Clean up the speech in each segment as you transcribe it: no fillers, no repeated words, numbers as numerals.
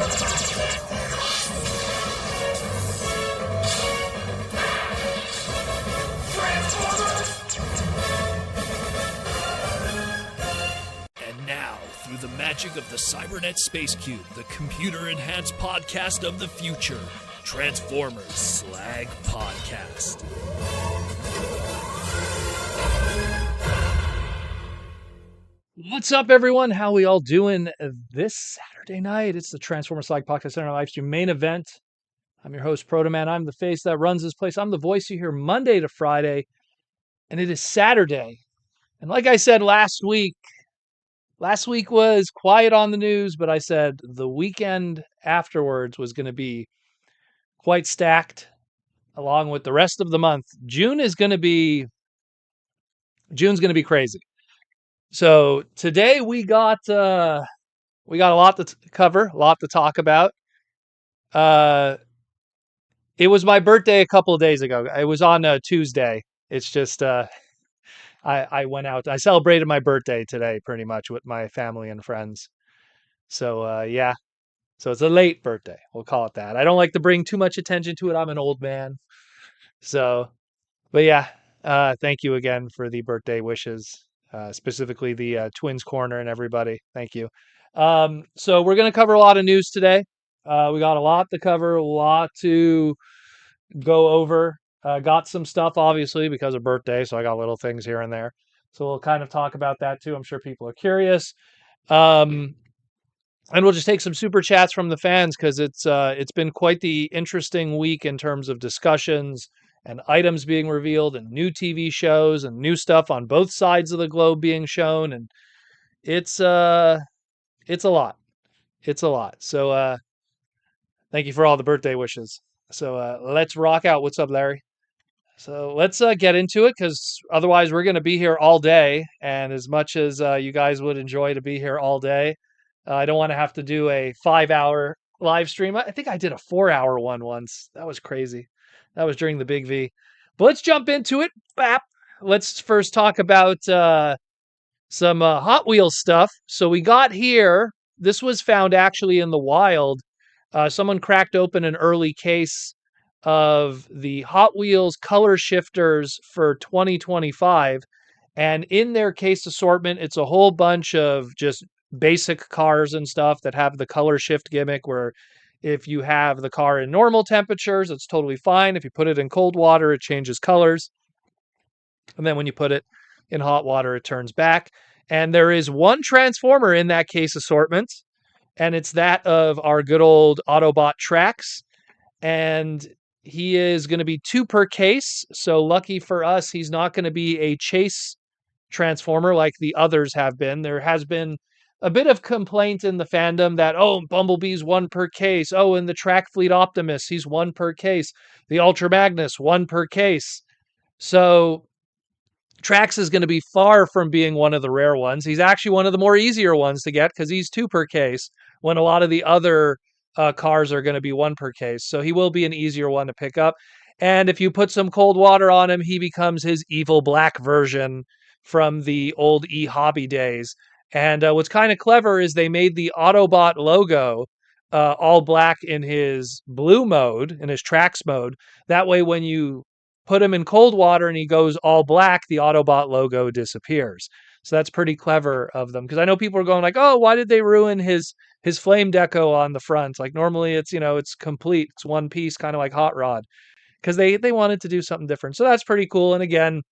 And now, through the magic of the Cybernet Space Cube, the computer-enhanced podcast of the future, Transformers Slag Podcast. What's up, everyone? How we all doing this Saturday night? It's the Transformers Slag Podcast Center live stream main event. I'm your host, Protoman. I'm the face that runs this place. I'm the voice you hear Monday to Friday, and it is Saturday. And like I said last week was quiet on the news, but I said the weekend afterwards was going to be quite stacked, along with the rest of the month. June's going to be crazy. So today we got a lot to cover, a lot to talk about. It was my birthday a couple of days ago. It was on a Tuesday. It's just I went out. I celebrated my birthday today pretty much with my family and friends. So yeah. So it's a late birthday. We'll call it that. I don't like to bring too much attention to it. I'm an old man. So, but yeah, thank you again for the birthday wishes. Specifically the Twins Corner and everybody. Thank you. So we're going to cover a lot of news today. We got a lot to cover, a lot to go over. Got some stuff, obviously, because of birthday, so I got little things here and there. So we'll kind of talk about that, too. I'm sure people are curious. And we'll just take some super chats from the fans, because it's been quite the interesting week in terms of discussions and items being revealed and new TV shows and new stuff on both sides of the globe being shown. And it's a lot. It's a lot. So thank you for all the birthday wishes. So let's rock out. What's up, Larry? So let's get into it, because otherwise we're going to be here all day. And as much as you guys would enjoy to be here all day, I don't want to have to do a 5-hour live stream. I think I did a 4-hour one once. That was crazy. That was during the Big V. But let's jump into it. Bap. Let's first talk about some Hot Wheels stuff. So we got here. This was found actually in the wild. Someone cracked open an early case of the Hot Wheels color shifters for 2025. And in their case assortment, it's a whole bunch of just basic cars and stuff that have the color shift gimmick, where if you have the car in normal temperatures, it's totally fine. If you put it in cold water, it changes colors. And then when you put it in hot water, it turns back. And there is one Transformer in that case assortment, and it's that of our good old Autobot Trax. And he is going to be 2 per case. So lucky for us, he's not going to be a chase Transformer like the others have been. There has been a bit of complaint in the fandom that, oh, Bumblebee's 1 per case. Oh, and the Track Fleet Optimus, he's 1 per case. The Ultra Magnus, 1 per case. So Trax is going to be far from being one of the rare ones. He's actually one of the more easier ones to get, because he's 2 per case, when a lot of the other cars are going to be 1 per case. So he will be an easier one to pick up. And if you put some cold water on him, he becomes his evil black version from the old e-hobby days. And what's kind of clever is they made the Autobot logo all black in his blue mode, in his Trax mode. That way, when you put him in cold water and he goes all black, the Autobot logo disappears. So that's pretty clever of them. Because I know people are going like, oh, why did they ruin his flame deco on the front? Like normally it's, it's complete. It's one piece, kind of like Hot Rod. Because they wanted to do something different. So that's pretty cool. And again,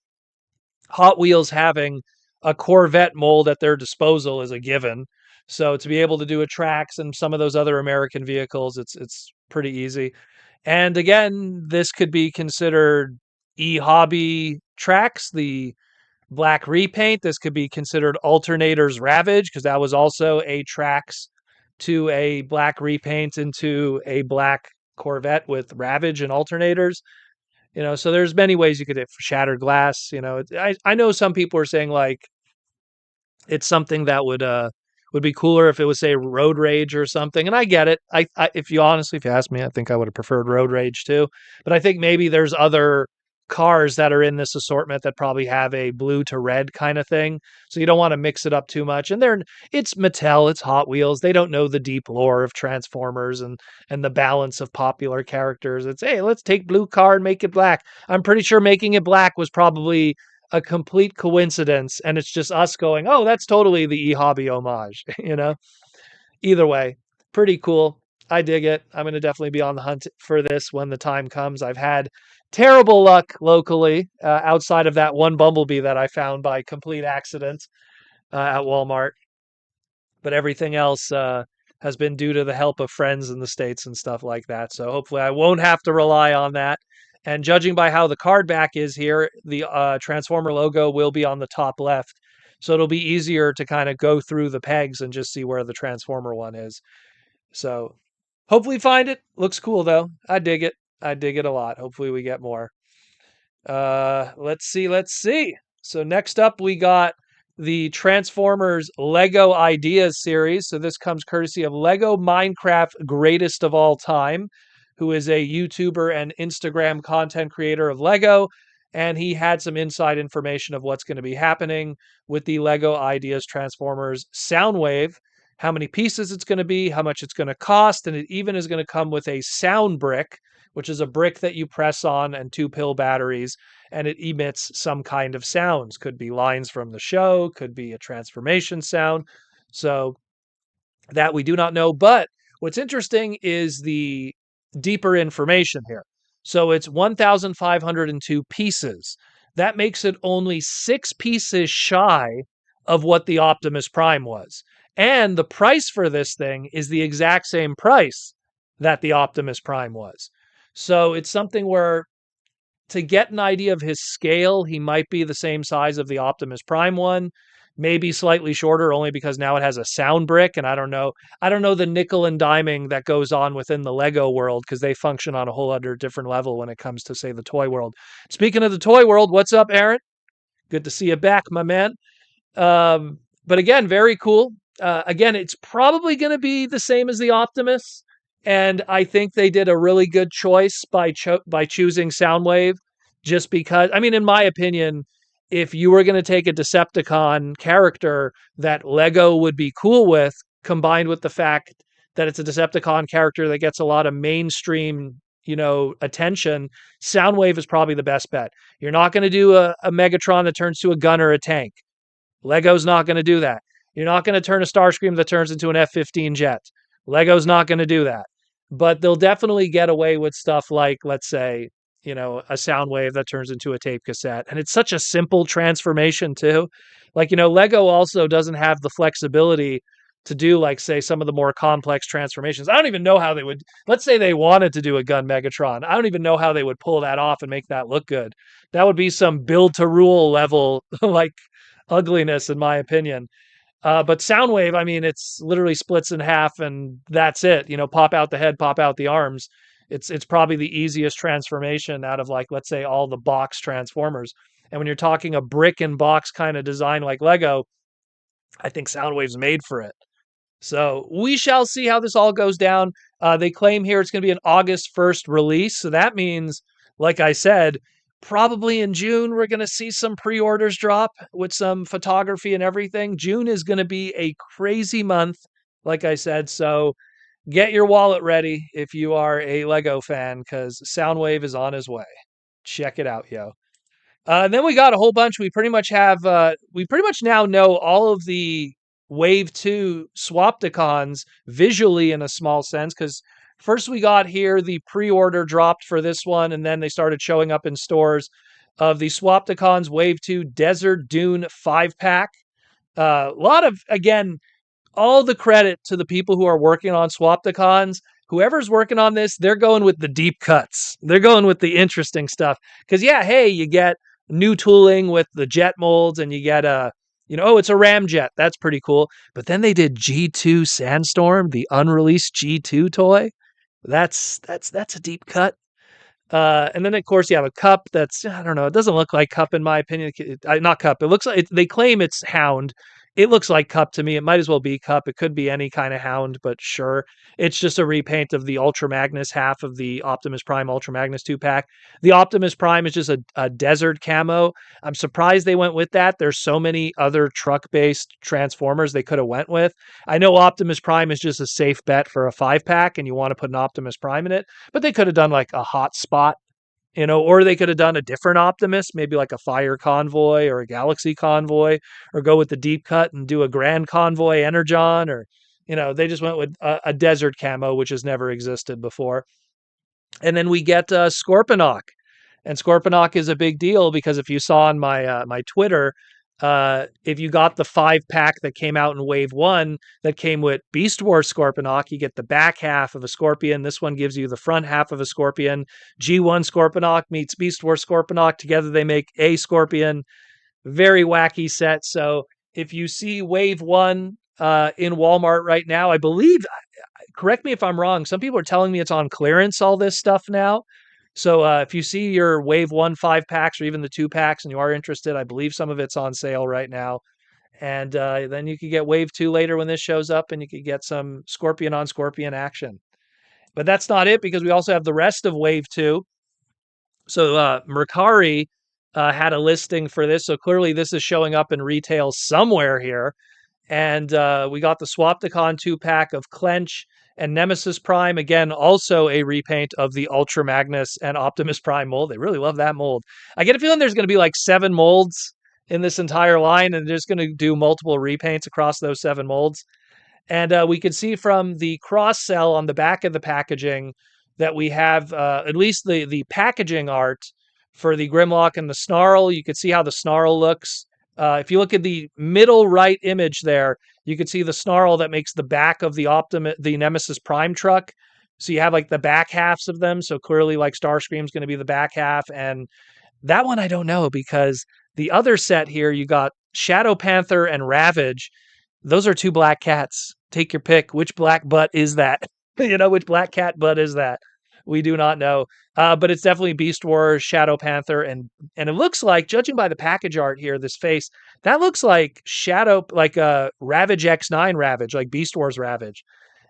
Hot Wheels having a Corvette mold at their disposal is a given. So to be able to do a Trax and some of those other American vehicles, it's pretty easy. And again, this could be considered e-hobby Trax, the black repaint. This could be considered Alternators Ravage, because that was also a Trax to a black repaint into a black Corvette with Ravage and alternators. So there's many ways you could hit Shattered Glass. I know some people are saying like it's something that would be cooler if it was, say, Road Rage or something. And I get it. If you ask me, I think I would have preferred Road Rage too. But I think maybe there's other cars that are in this assortment that probably have a blue to red kind of thing. So you don't want to mix it up too much. And it's Mattel, it's Hot Wheels. They don't know the deep lore of Transformers and the balance of popular characters. It's, hey, let's take blue car and make it black. I'm pretty sure making it black was probably a complete coincidence, and it's just us going, oh, that's totally the e-hobby homage, Either way, pretty cool. I dig it. I'm going to definitely be on the hunt for this when the time comes. I've had terrible luck locally, outside of that one Bumblebee that I found by complete accident at Walmart. But everything else has been due to the help of friends in the States and stuff like that. So hopefully I won't have to rely on that. And judging by how the card back is here, the Transformer logo will be on the top left. So it'll be easier to kind of go through the pegs and just see where the Transformer one is. So hopefully find it. Looks cool though. I dig it. I dig it a lot. Hopefully we get more. Let's see. So next up we got the Transformers Lego Ideas series. So this comes courtesy of Lego Minecraft Greatest of All Time, who is a YouTuber and Instagram content creator of Lego. And he had some inside information of what's going to be happening with the Lego Ideas Transformers Soundwave, how many pieces it's going to be, how much it's going to cost, and it even is going to come with a sound brick, which is a brick that you press on and 2 pill batteries, and it emits some kind of sounds. Could be lines from the show, could be a transformation sound. So that we do not know. But what's interesting is the deeper information here. So it's 1,502 pieces. That makes it only 6 pieces shy of what the Optimus Prime was. And the price for this thing is the exact same price that the Optimus Prime was. So it's something where, to get an idea of his scale, he might be the same size of the Optimus Prime one, maybe slightly shorter only because now it has a sound brick. And I don't know the nickel and diming that goes on within the Lego world, because they function on a whole other different level when it comes to, say, the toy world. Speaking of the toy world, what's up, Aaron? Good to see you back, my man. But again, very cool. Again, it's probably going to be the same as the Optimus, and I think they did a really good choice by choosing Soundwave, just because, I mean, in my opinion, if you were going to take a Decepticon character that Lego would be cool with, combined with the fact that it's a Decepticon character that gets a lot of mainstream, attention, Soundwave is probably the best bet. You're not going to do a Megatron that turns to a gun or a tank. Lego's not going to do that. You're not going to turn a Starscream that turns into an F-15 jet. Lego's not going to do that. But they'll definitely get away with stuff like, let's say, a Soundwave that turns into a tape cassette. And it's such a simple transformation too. Like, Lego also doesn't have the flexibility to do, like, say, some of the more complex transformations. I don't even know how they would, let's say they wanted to do a gun Megatron. I don't even know how they would pull that off and make that look good. That would be some build to rule level, like, ugliness, in my opinion. But Soundwave, I mean, it's literally splits in half and that's it. Pop out the head, pop out the arms. It's probably the easiest transformation out of, like, let's say, all the box Transformers. And when you're talking a brick and box kind of design like Lego, I think Soundwave's made for it. So we shall see how this all goes down. They claim here it's going to be an August 1st release. So that means, like I said, probably in June, we're going to see some pre-orders drop with some photography and everything. June is going to be a crazy month, like I said. So get your wallet ready if you are a Lego fan, because Soundwave is on his way. Check it out, yo. Then we got a whole bunch. We pretty much now know all of the Wave 2 Swapticons visually, in a small sense, because first we got here the pre-order dropped for this one, and then they started showing up in stores of the Swapticons Wave 2 Desert Dune 5-pack. A lot of, again, all the credit to the people who are working on Swapticons. Whoever's working on this, they're going with the deep cuts. They're going with the interesting stuff. Because, yeah, hey, you get new tooling with the jet molds, and you get it's a ramjet. That's pretty cool. But then they did G2 Sandstorm, the unreleased G2 toy. That's a deep cut. And then, of course, you have a Cup that's, I don't know, it doesn't look like Cup in my opinion. Not Cup. It looks like they claim it's Hound. It looks like Cup to me. It might as well be Cup. It could be any kind of Hound, but sure. It's just a repaint of the Ultra Magnus half of the Optimus Prime Ultra Magnus 2-pack. The Optimus Prime is just a desert camo. I'm surprised they went with that. There's so many other truck-based Transformers they could have went with. I know Optimus Prime is just a safe bet for a 5-pack, and you want to put an Optimus Prime in it, but they could have done like a Hot Spot, or they could have done a different Optimus, maybe like a Fire Convoy or a Galaxy Convoy, or go with the deep cut and do a Grand Convoy Energon, or, they just went with a desert camo, which has never existed before. And then we get Scorponok. And Scorponok is a big deal because if you saw on my Twitter, if you got the 5-pack that came out in Wave 1 that came with Beast Wars Scorponok, you get the back half of a Scorpion. This one gives you the front half of a Scorpion. G1 Scorponok meets Beast Wars Scorponok. Together they make a Scorpion. Very wacky set. So if you see Wave 1 in Walmart right now, I believe, correct me if I'm wrong, some people are telling me it's on clearance, all this stuff now. So if you see your Wave 1 5-packs or even the 2-packs and you are interested, I believe some of it's on sale right now. And then you could get Wave 2 later when this shows up, and you could get some Scorpion on Scorpion action. But that's not it, because we also have the rest of Wave 2. So Mercari had a listing for this. So clearly this is showing up in retail somewhere here. And we got the Swapticon 2-pack of Clench and Nemesis Prime. Again, also a repaint of the Ultra Magnus and Optimus Prime mold. They really love that mold. I get a feeling there's going to be like 7 molds in this entire line, and they're just going to do multiple repaints across those 7 molds. And we can see from the cross-sell on the back of the packaging that we have at least the packaging art for the Grimlock and the Snarl. You can see how the Snarl looks. If you look at the middle right image there, you can see the Snarl that makes the back of the Nemesis Prime truck. So you have like the back halves of them. So clearly like Starscream's going to be the back half. And that one I don't know, because the other set here, you got Shadow Panther and Ravage. Those are 2 black cats. Take your pick. Which black butt is that? Which black cat butt is that? We do not know. But it's definitely Beast Wars, Shadow Panther, and it looks like, judging by the package art here, this face, that looks like like Ravage X9 Ravage, like Beast Wars Ravage.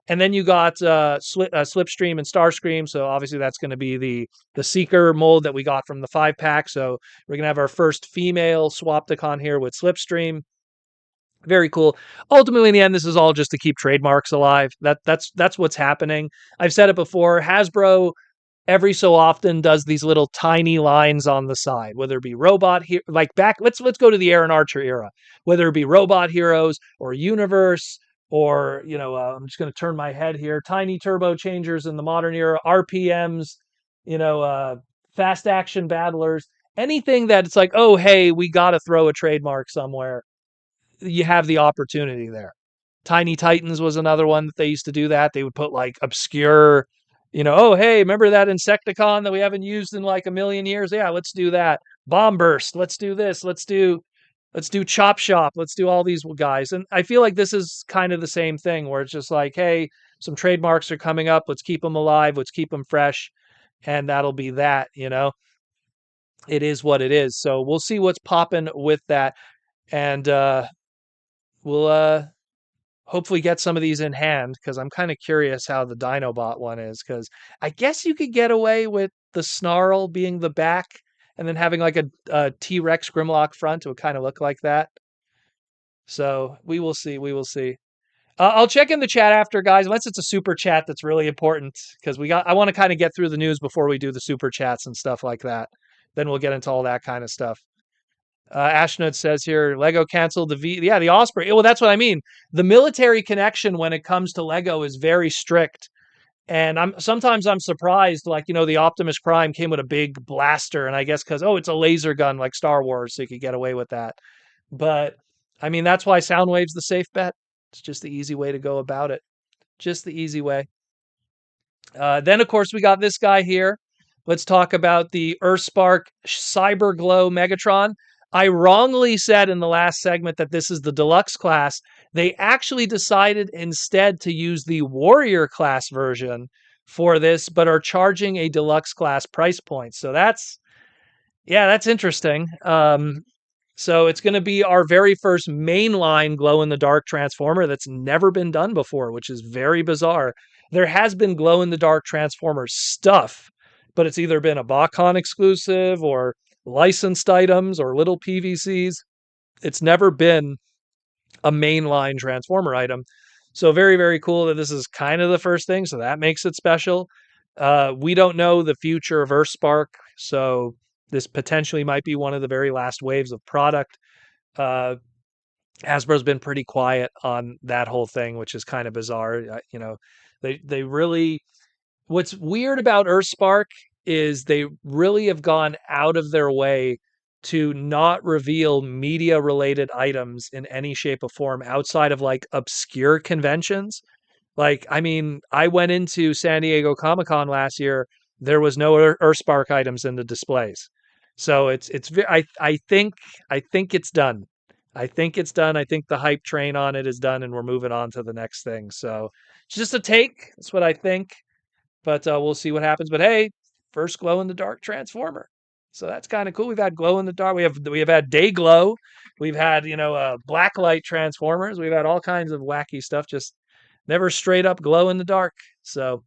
And then you got Slipstream and Starscream, so obviously that's going to be the Seeker mold that we got from the 5-pack. So we're going to have our first female Swapticon here with Slipstream. Very cool. Ultimately, in the end, this is all just to keep trademarks alive. That's what's happening. I've said it before. Hasbro every so often does these little tiny lines on the side, whether it be robot here, like back. Let's go to the Aaron Archer era, whether it be Robot Heroes or Universe, or I'm just going to turn my head here. Tiny turbo changers in the modern era, RPMs, fast action battlers, anything that it's like, oh hey, we got to throw a trademark somewhere. You have the opportunity there. Tiny Titans was another one that they used to do that. They would put like obscure, oh, hey, remember that Insecticon that we haven't used in like a million years? Yeah, let's do that. Bomb Burst. Let's do this. Let's do Chop Shop. Let's do all these guys. And I feel like this is kind of the same thing, where it's just like, hey, some trademarks are coming up. Let's keep them alive. Let's keep them fresh. And that'll be that, It is what it is. So we'll see what's popping with that. And, we'll hopefully get some of these in hand, because I'm kind of curious how the Dinobot one is, because I guess you could get away with the Snarl being the back and then having like a T-Rex Grimlock front. It would kind of look like that. So we will see. We will see. I'll check in the chat after, guys, unless it's a super chat that's really important, because I want to kind of get through the news before we do the super chats and stuff like that. Then we'll get into all that kind of stuff. Ashnut says here, Lego canceled the Osprey. Well, that's what I mean. The military connection when it comes to Lego is very strict. And sometimes I'm surprised, like, the Optimus Prime came with a big blaster, and I guess because, it's a laser gun like Star Wars, so you could get away with that. But, I mean, that's why Soundwave's the safe bet. It's just the easy way to go about it. Just the easy way. Then, of course, we got this guy here. Let's talk about the Earthspark Cyberglow Megatron. I wrongly said in the last segment that this is the deluxe class. They actually decided instead to use the warrior class version for this, but are charging a deluxe class price point. So that's interesting. So it's going to be our very first mainline glow in the dark transformer that's never been done before, which is very bizarre. There has been glow in the dark transformer stuff, but it's either been a BotCon exclusive or licensed items or little PVCs. It's never been a mainline transformer item. So very, very cool that this is kind of the first thing. So that makes it special. We don't know the future of Earthspark, so this potentially might be one of the very last waves of product. Uh, Hasbro's been pretty quiet on that whole thing, which is kind of bizarre. They really. What's weird about Earthspark is they really have gone out of their way to not reveal media related items in any shape or form outside of like obscure conventions. Like, I mean, I went into San Diego Comic-Con last year. There was no Earthspark items in the displays. So I think it's done. I think it's done. I think the hype train on it is done and we're moving on to the next thing. So it's just a take. That's what I think. But we'll see what happens. But hey, first glow in the dark transformer. So that's kind of cool. We've had glow in the dark. We have had day glow. We've had black light transformers. We've had all kinds of wacky stuff. Just never straight up glow in the dark. So,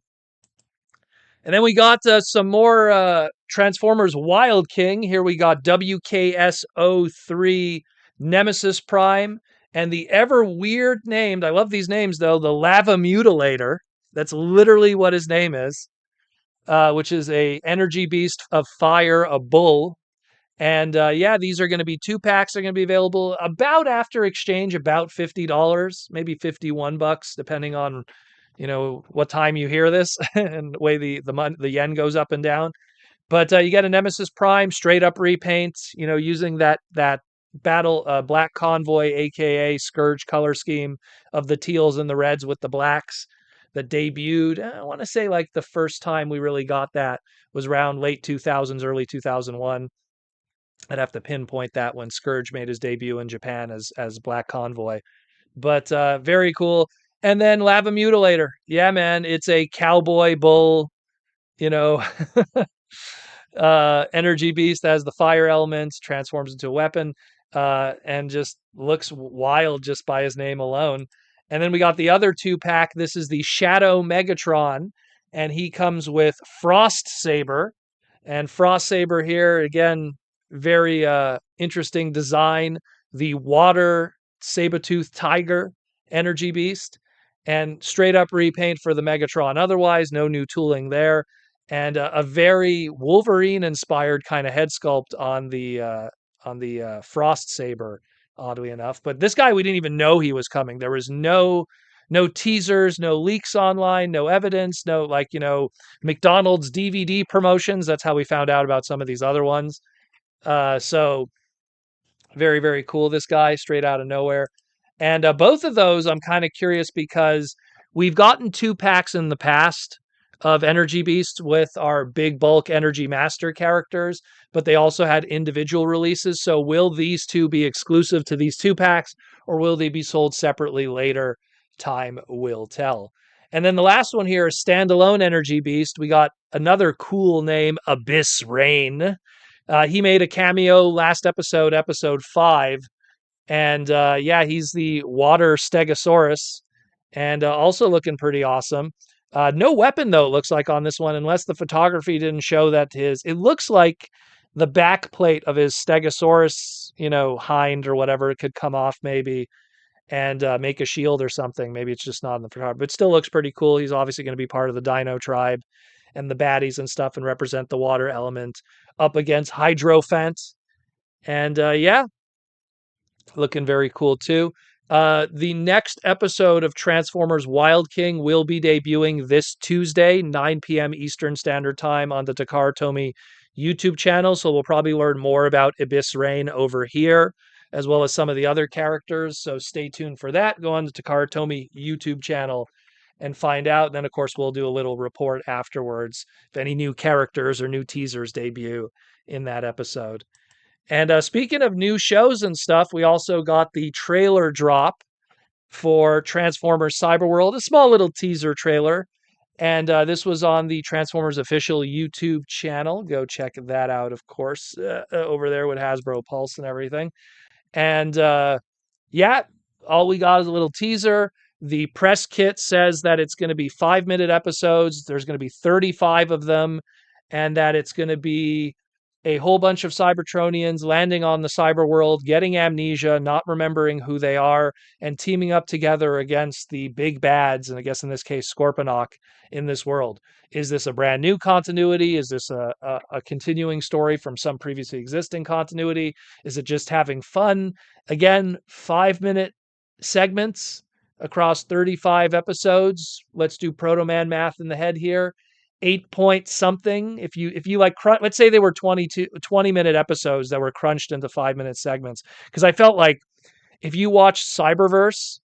and then we got some more Transformers Wild King. Here we got WKS03 Nemesis Prime and the ever weird named, I love these names though, the Lava Mutilator. That's literally what his name is, which is a energy beast of fire, a bull. And yeah, these are going to be 2 packs. Are going to be available about after exchange, about $50, maybe $51, depending on what time you hear this and the way the yen goes up and down. But you get a Nemesis Prime straight up repaint, using that battle Black Convoy, aka Scourge color scheme of the teals and the reds with the blacks that debuted. I want to say like the first time we really got that was around late 2000s, early 2001. I'd have to pinpoint that when Scourge made his debut in Japan as Black Convoy. But very cool. And then Lava Mutilator. Yeah, man, it's a cowboy bull, you know, energy beast that has the fire elements, transforms into a weapon, and just looks wild just by his name alone. And then we got the other 2 pack. This is the Shadow Megatron, and he comes with Frost Saber. And Frost Saber here, again, very interesting design. The water saber-toothed tiger energy beast, and straight up repaint for the Megatron. Otherwise, no new tooling there. And a very Wolverine-inspired kind of head sculpt on the Frost Saber, oddly enough. But this guy, we didn't even know he was coming. There was no teasers, no leaks online, no evidence, no McDonald's DVD promotions. That's how we found out about some of these other ones. So very, very cool. This guy straight out of nowhere. And both of those, I'm kind of curious because we've gotten 2 packs in the past of Energy Beasts with our big bulk Energy Master characters, but they also had individual releases. So will these two be exclusive to these 2 packs, or will they be sold separately later? Time will tell. And then the last one here is standalone Energy Beast. We got another cool name, Abyss Rain. He made a cameo last episode, episode 5. And yeah, he's the water Stegosaurus, and also looking pretty awesome. No weapon, though, it looks like on this one, unless the photography didn't show that it looks like the back plate of his Stegosaurus, hind or whatever, it could come off maybe and make a shield or something. Maybe it's just not in the photography, but it still looks pretty cool. He's obviously going to be part of the Dino tribe and the baddies and stuff and represent the water element up against Hydrophant. And yeah, looking very cool too. The next episode of Transformers Wild King will be debuting this Tuesday, 9 p.m. Eastern Standard Time on the Takara Tomy YouTube channel. So we'll probably learn more about Abyss Rain over here, as well as some of the other characters. So stay tuned for that. Go on the Takara Tomy YouTube channel and find out. And then, of course, we'll do a little report afterwards if any new characters or new teasers debut in that episode. And speaking of new shows and stuff, we also got the trailer drop for Transformers Cyberworld, a small little teaser trailer. And this was on the Transformers official YouTube channel. Go check that out, of course, over there with Hasbro Pulse and everything. And yeah, all we got is a little teaser. The press kit says that it's going to be 5-minute episodes. There's going to be 35 of them, and that it's going to be a whole bunch of Cybertronians landing on the cyber world, getting amnesia, not remembering who they are, and teaming up together against the big bads, and I guess in this case, Scorponok in this world. Is this a brand new continuity? Is this a continuing story from some previously existing continuity? Is it just having fun? Again, 5-minute segments across 35 episodes. Let's do Protoman math in the head here. 8 point something. If you like, let's say they were 20-minute episodes that were crunched into 5-minute segments. Because I felt like if you watch Cyberverse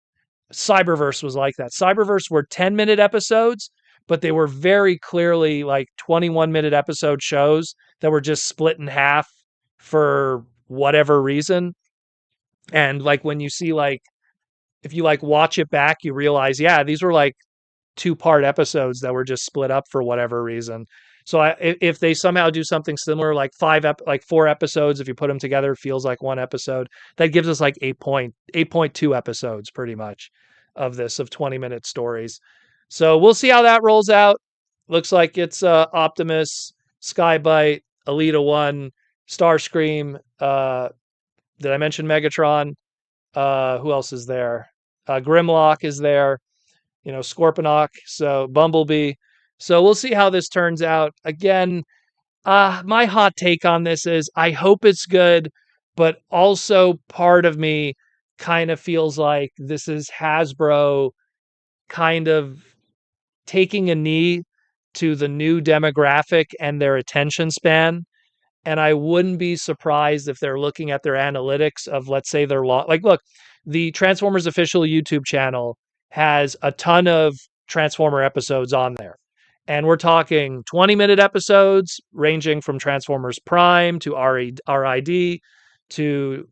was like that. Cyberverse were 10-minute episodes, but they were very clearly like 21-minute episode shows that were just split in half for whatever reason. And like when you see like, if you like watch it back, you realize, yeah, these were like 2-part episodes that were just split up for whatever reason. So if they somehow do something similar, like 4 episodes, if you put them together, it feels like one episode. That gives us like 8.2 episodes, pretty much, of 20-minute stories. So we'll see how that rolls out. Looks like it's Optimus, Skybite, Alita 1, Starscream. Did I mention Megatron? Who else is there? Grimlock is there. Scorponok, so Bumblebee. So we'll see how this turns out. Again, my hot take on this is I hope it's good, but also part of me kind of feels like this is Hasbro kind of taking a knee to the new demographic and their attention span. And I wouldn't be surprised if they're looking at their analytics of, let's say, their look, the Transformers official YouTube channel has a ton of Transformer episodes on there. And we're talking 20-minute episodes ranging from Transformers Prime to RID to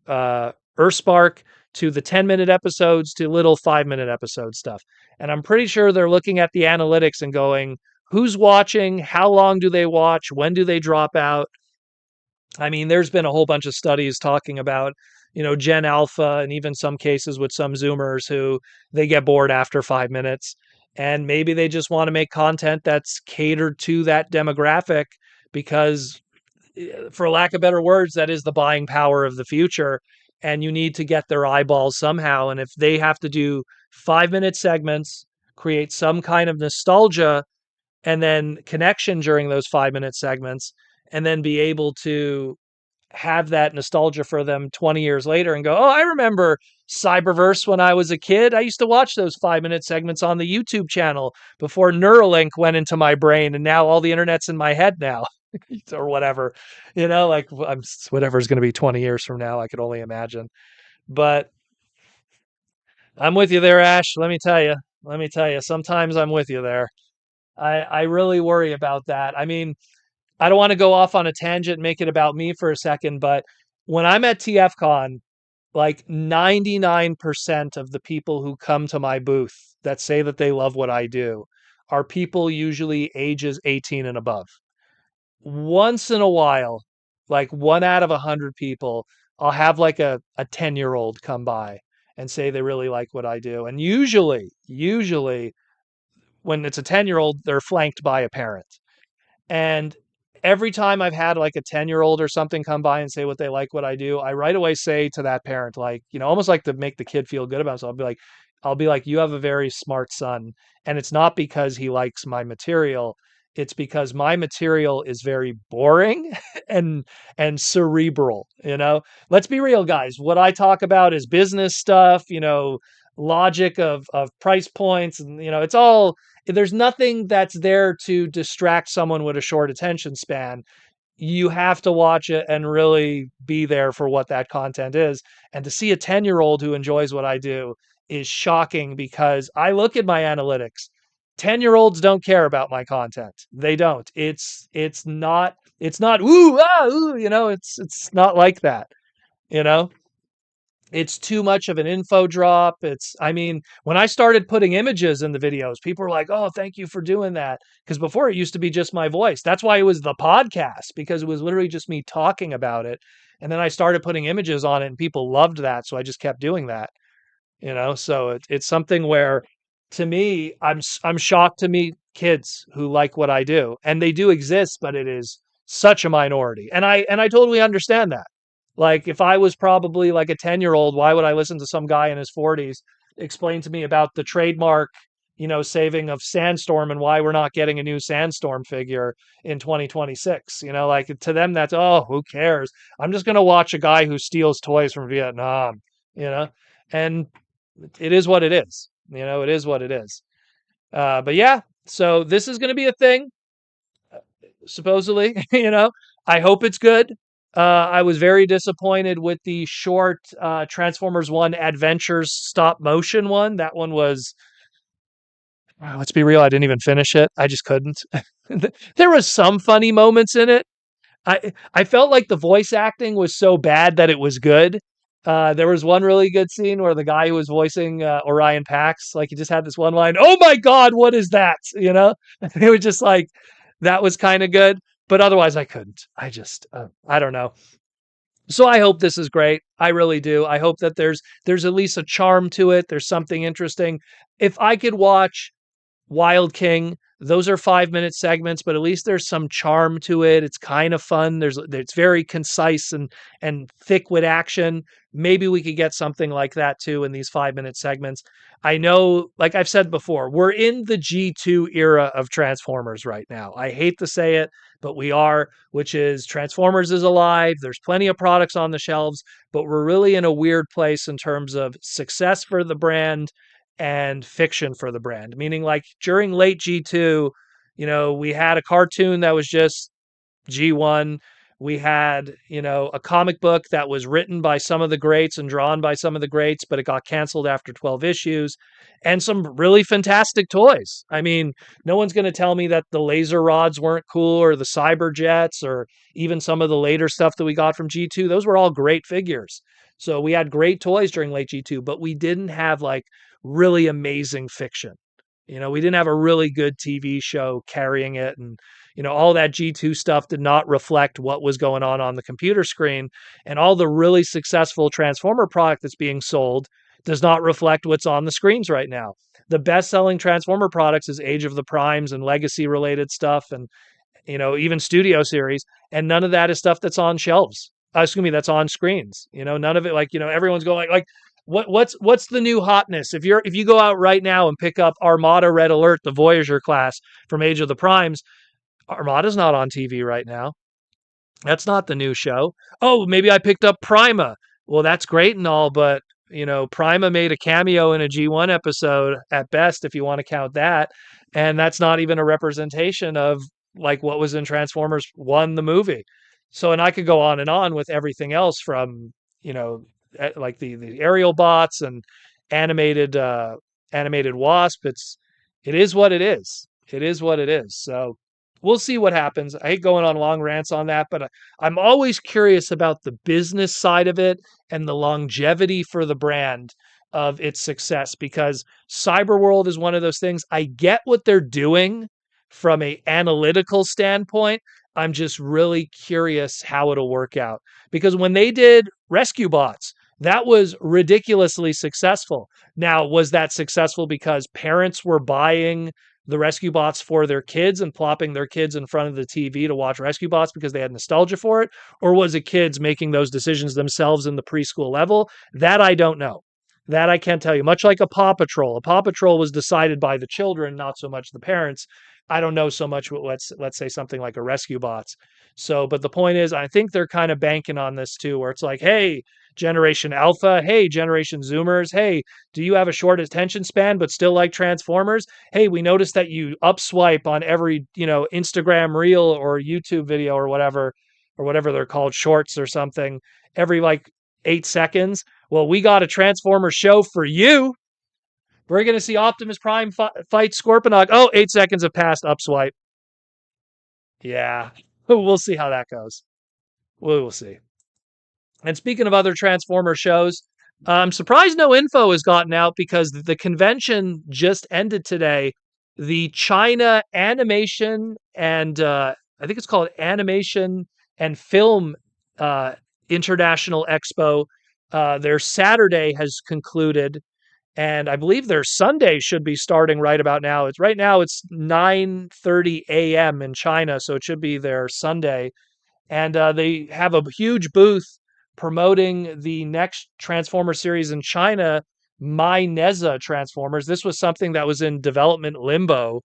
Earthspark to the 10-minute episodes to little 5-minute episode stuff. And I'm pretty sure they're looking at the analytics and going, who's watching? How long do they watch? When do they drop out? I mean, there's been a whole bunch of studies talking about, Gen Alpha, and even some cases with some Zoomers who they get bored after 5 minutes. And maybe they just want to make content that's catered to that demographic because, for lack of better words, that is the buying power of the future. And you need to get their eyeballs somehow. And if they have to do 5-minute segments, create some kind of nostalgia and then connection during those 5-minute segments, and then be able to have that nostalgia for them 20 years later and go, oh, I remember Cyberverse when I was a kid. I used to watch those 5-minute segments on the YouTube channel before Neuralink went into my brain, and now all the internet's in my head now. Or whatever, like whatever's going to be 20 years from now, I could only imagine. But I'm with you there, Ash. Let me tell you, sometimes I'm with you there. I really worry about that. I mean, I don't want to go off on a tangent and make it about me for a second, but when I'm at TFCon, like 99% of the people who come to my booth that say that they love what I do are people usually ages 18 and above. Once in a while, like 1 out of 100 people, I'll have like a 10-year-old come by and say they really like what I do. And usually when it's a 10-year-old, they're flanked by a parent. And every time I've had like a 10-year-old or something come by and say what they like what I do, I right away say to that parent, like, almost like to make the kid feel good about himself. I'll be like, you have a very smart son. And it's not because he likes my material. It's because my material is very boring and cerebral, Let's be real, guys. What I talk about is business stuff, logic of price points, and it's all, there's nothing that's there to distract someone with a short attention span. You have to watch it and really be there for what that content is. And to see a 10-year-old who enjoys what I do is shocking, because I look at my analytics. 10-year-olds don't care about my content. They don't. It's not ooh, ooh, it's not like that, It's too much of an info drop. I mean, when I started putting images in the videos, people were like, "Oh, thank you for doing that." Because before it used to be just my voice. That's why it was the podcast, because it was literally just me talking about it. And then I started putting images on it and people loved that. So I just kept doing that, So it's something where to me, I'm shocked to meet kids who like what I do. And they do exist, but it is such a minority. And I totally understand that. Like if I was probably like a 10-year-old, why would I listen to some guy in his 40s explain to me about the trademark, saving of Sandstorm and why we're not getting a new Sandstorm figure in 2026? Like to them that's, oh, who cares? I'm just going to watch a guy who steals toys from Vietnam, you know? And it is what it is. It is what it is. But yeah, so this is going to be a thing, supposedly. I hope it's good. I was very disappointed with the short Transformers 1 Adventures stop motion one. That one was, let's be real, I didn't even finish it. I just couldn't. There was some funny moments in it. I felt like the voice acting was so bad that it was good. There was one really good scene where the guy who was voicing Orion Pax, like he just had this one line, "Oh my God, what is that?" It was just like that was kind of good, but otherwise I couldn't. I don't know. So I hope this is great. I really do. I hope that there's at least a charm to it. There's something interesting. If I could watch Wild King, those are 5-minute segments, but at least there's some charm to it. It's kind of fun. It's very concise and thick with action. Maybe we could get something like that too in these 5-minute segments. I know, like I've said before, we're in the G2 era of Transformers right now. I hate to say it, but we are, which is Transformers is alive. There's plenty of products on the shelves, but we're really in a weird place in terms of success for the brand and fiction for the brand. Meaning, like during late G2, we had a cartoon that was just G1. We had, a comic book that was written by some of the greats and drawn by some of the greats, but it got canceled after 12 issues, and some really fantastic toys. I mean, no one's going to tell me that the laser rods weren't cool or the cyber jets or even some of the later stuff that we got from G2. Those were all great figures. So we had great toys during late G2, but we didn't have like really amazing fiction. We didn't have a really good TV show carrying it. And, all that G2 stuff did not reflect what was going on the computer screen. And all the really successful Transformer product that's being sold does not reflect what's on the screens right now. The best selling Transformer products is Age of the Primes and legacy related stuff. And, even studio series. And none of that is stuff that's on shelves. Excuse me, that's on screens. None of it, like, everyone's going like, what's the new hotness? If you go out right now and pick up Armada Red Alert, the Voyager class from Age of the Primes, Armada's not on TV right now. That's not the new show. Oh, maybe I picked up Prima. Well, that's great and all, but Prima made a cameo in a G1 episode at best, if you want to count that, and that's not even a representation of like what was in Transformers 1, the movie. So, and I could go on and on with everything else from like the aerial bots and animated animated Wasp. It is what it is. It is what it is. So we'll see what happens. I hate going on long rants on that, but I'm always curious about the business side of it and the longevity for the brand of its success, because Cyberworld is one of those things. I get what they're doing from a analytical standpoint. I'm just really curious how it'll work out, because when they did Rescue Bots, that was ridiculously successful. Now, was that successful because parents were buying the Rescue Bots for their kids and plopping their kids in front of the TV to watch Rescue Bots because they had nostalgia for it? Or was it kids making those decisions themselves in the preschool level? That I don't know. That I can't tell you. Much like a Paw Patrol. A Paw Patrol was decided by the children, not so much the parents. I don't know so much what let's say something like a Rescue Bots. So, but the point is, I think they're kind of banking on this too, where it's like, hey, Generation Alpha, hey, Generation Zoomers, hey, do you have a short attention span but still like Transformers? Hey, we noticed that you upswipe on every, Instagram reel or YouTube video or whatever they're called, shorts or something, every like 8 seconds. Well, we got a Transformer show for you. We're going to see Optimus Prime fight Scorponok. Oh, 8 seconds have passed, upswipe. Yeah, we'll see how that goes. We will see. And speaking of other Transformer shows, I'm surprised no info has gotten out because the convention just ended today. The China Animation and I think it's called Animation and Film uh, International Expo. Their Saturday has concluded, and I believe their Sunday should be starting right about now. It's right now it's 9:30 a.m. in China, so it should be their Sunday, and they have a huge booth promoting the next Transformer series in China, My Neza Transformers. This was something that was in development limbo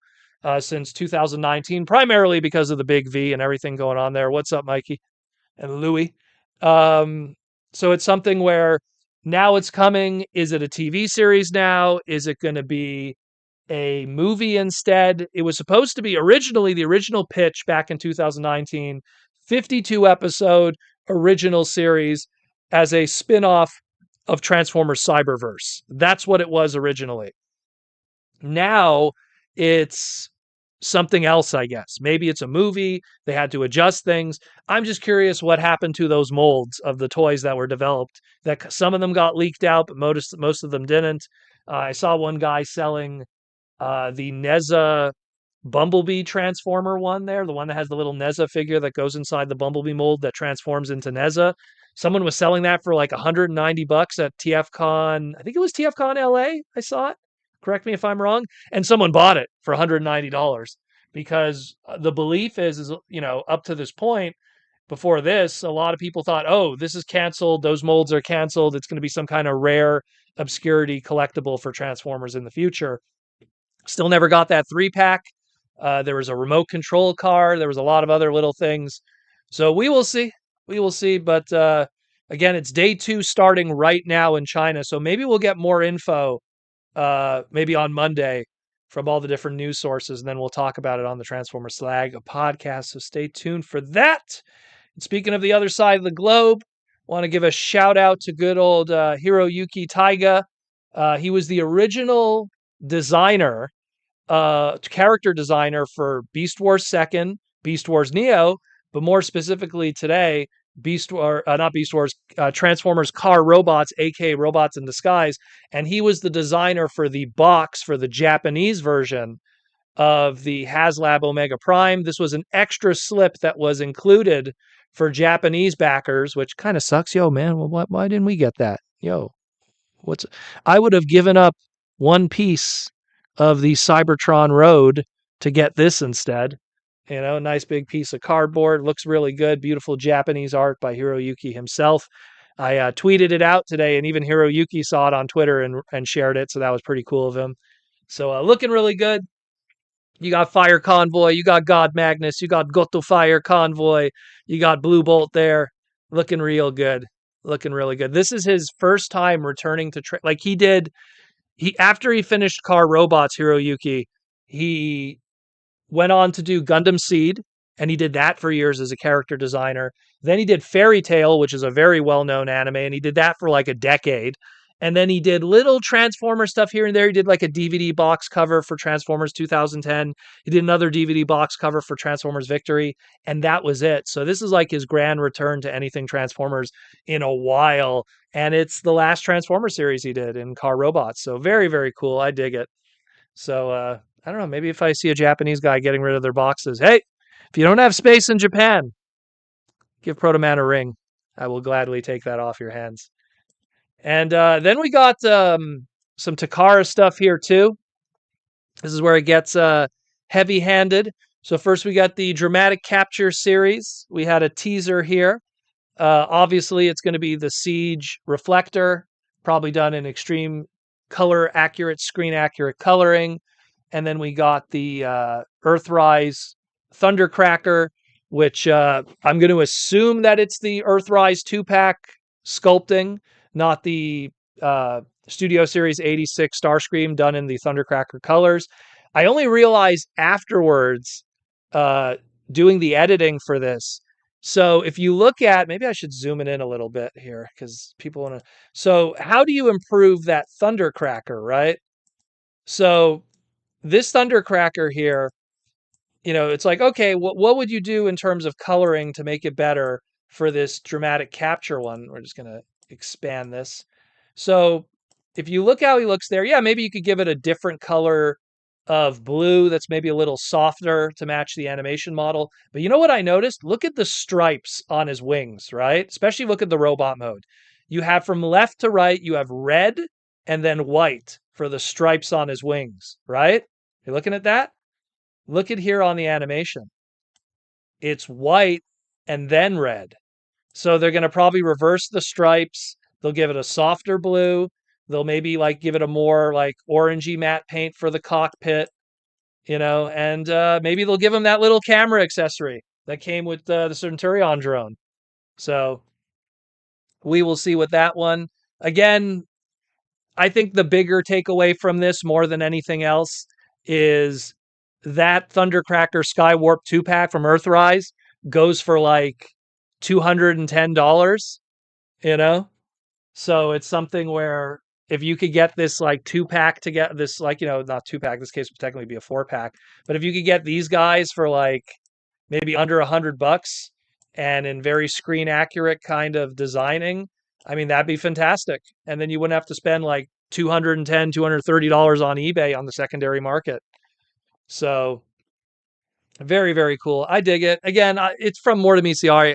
since 2019, primarily because of the big V and everything going on there. What's up, Mikey and Louie? Um, so it's something where now it's coming. Is it a TV series now? Is it going to be a movie instead? It was supposed to be originally the original pitch back in 2019, 52 episode original series as a spin-off of Transformers Cyberverse. That's what it was originally. Now it's something else, I guess. Maybe it's a movie. They had to adjust things. I'm just curious what happened to those molds of the toys that were developed. That some of them got leaked out, but most of them didn't. I saw one guy selling the Neza Bumblebee Transformer one there, the one that has the little Neza figure that goes inside the Bumblebee mold that transforms into Neza. Someone was selling that for like $190 at TFCon. I think it was TFCon LA. I saw it. Correct me if I'm wrong. And someone bought it for $190 because the belief is, up to this point, before this, a lot of people thought, oh, this is canceled. Those molds are canceled. It's going to be some kind of rare obscurity collectible for Transformers in the future. Still never got that 3-pack. There was a remote control car. There was a lot of other little things. So we will see. We will see. But again, it's day 2 starting right now in China. So maybe we'll get more info maybe on Monday from all the different news sources. And then we'll talk about it on the Transformer Slag podcast. So stay tuned for that. And speaking of the other side of the globe, want to give a shout out to good old Hiroyuki Taiga. He was the original designer character designer for Beast Wars Second, Beast Wars Neo, but more specifically today, not Beast Wars, Transformers Car Robots, aka Robots in Disguise, and he was the designer for the box for the Japanese version of the Haslab Omega Prime. This was an extra slip that was included for Japanese backers, which kind of sucks. Yo, man, well, why didn't we get that? Yo, what's I would have given up one piece of the Cybertron Road to get this instead. Nice big piece of cardboard. Looks really good. Beautiful Japanese art by Hiroyuki himself. I tweeted it out today, and even Hiroyuki saw it on Twitter and shared it, so that was pretty cool of him. So looking really good. You got Fire Convoy, you got God Magnus, you got Goto Fire Convoy, you got Blue Bolt there. Looking real good. Looking really good. This is his first time returning to like he after he finished Car Robots, Hiroyuki, he went on to do Gundam Seed, and he did that for years as a character designer. Then he did Fairy Tail, which is a very well-known anime, and he did that for like a decade. And then he did little Transformer stuff here and there. He did like a DVD box cover for Transformers 2010. He did another DVD box cover for Transformers Victory, and that was it. So this is like his grand return to anything Transformers in a while. And it's the last Transformer series he did in Car Robots. So very, very cool. I dig it. So I don't know. Maybe if I see a Japanese guy getting rid of their boxes, hey, if you don't have space in Japan, give Protoman a ring. I will gladly take that off your hands. And then we got some Takara stuff here too. This is where it gets heavy-handed. So first we got the Dramatic Capture series. We had a teaser here. Obviously, it's going to be the Siege Reflector, probably done in extreme color accurate, screen accurate coloring. And then we got the Earthrise Thundercracker, which I'm going to assume that it's the Earthrise 2-pack sculpting, not the Studio Series 86 Starscream done in the Thundercracker colors. I only realized afterwards, doing the editing for this. So if you look at, maybe I should zoom it in a little bit here because people want to. So how do you improve that Thundercracker, right? So this Thundercracker here, it's like, okay, what would you do in terms of coloring to make it better for this Dramatic Capture one? We're just going to expand this. So if you look how he looks there, yeah, maybe you could give it a different color of blue that's maybe a little softer to match the animation model. But you know what I noticed? Look at the stripes on his wings, right? Especially look at the robot mode. You have from left to right, you have red and then white for the stripes on his wings, right? You looking at that? Look at here on the animation. It's white and then red. So they're going to probably reverse the stripes. They'll give it a softer blue. They'll maybe like give it a more like orangey matte paint for the cockpit, and maybe they'll give him that little camera accessory that came with the Centurion drone. So we will see with that one. Again, I think the bigger takeaway from this more than anything else is that Thundercracker Skywarp 2-pack from Earthrise goes for like $210, you know? So it's something where if you could get this like 2-pack to get this, like, not 2-pack, this case would technically be a 4-pack, but if you could get these guys for like maybe under $100 and in very screen accurate kind of designing, I mean, that'd be fantastic. And then you wouldn't have to spend like $230 on eBay on the secondary market. So very, very cool. I dig it. Again, it's from More to Miciari,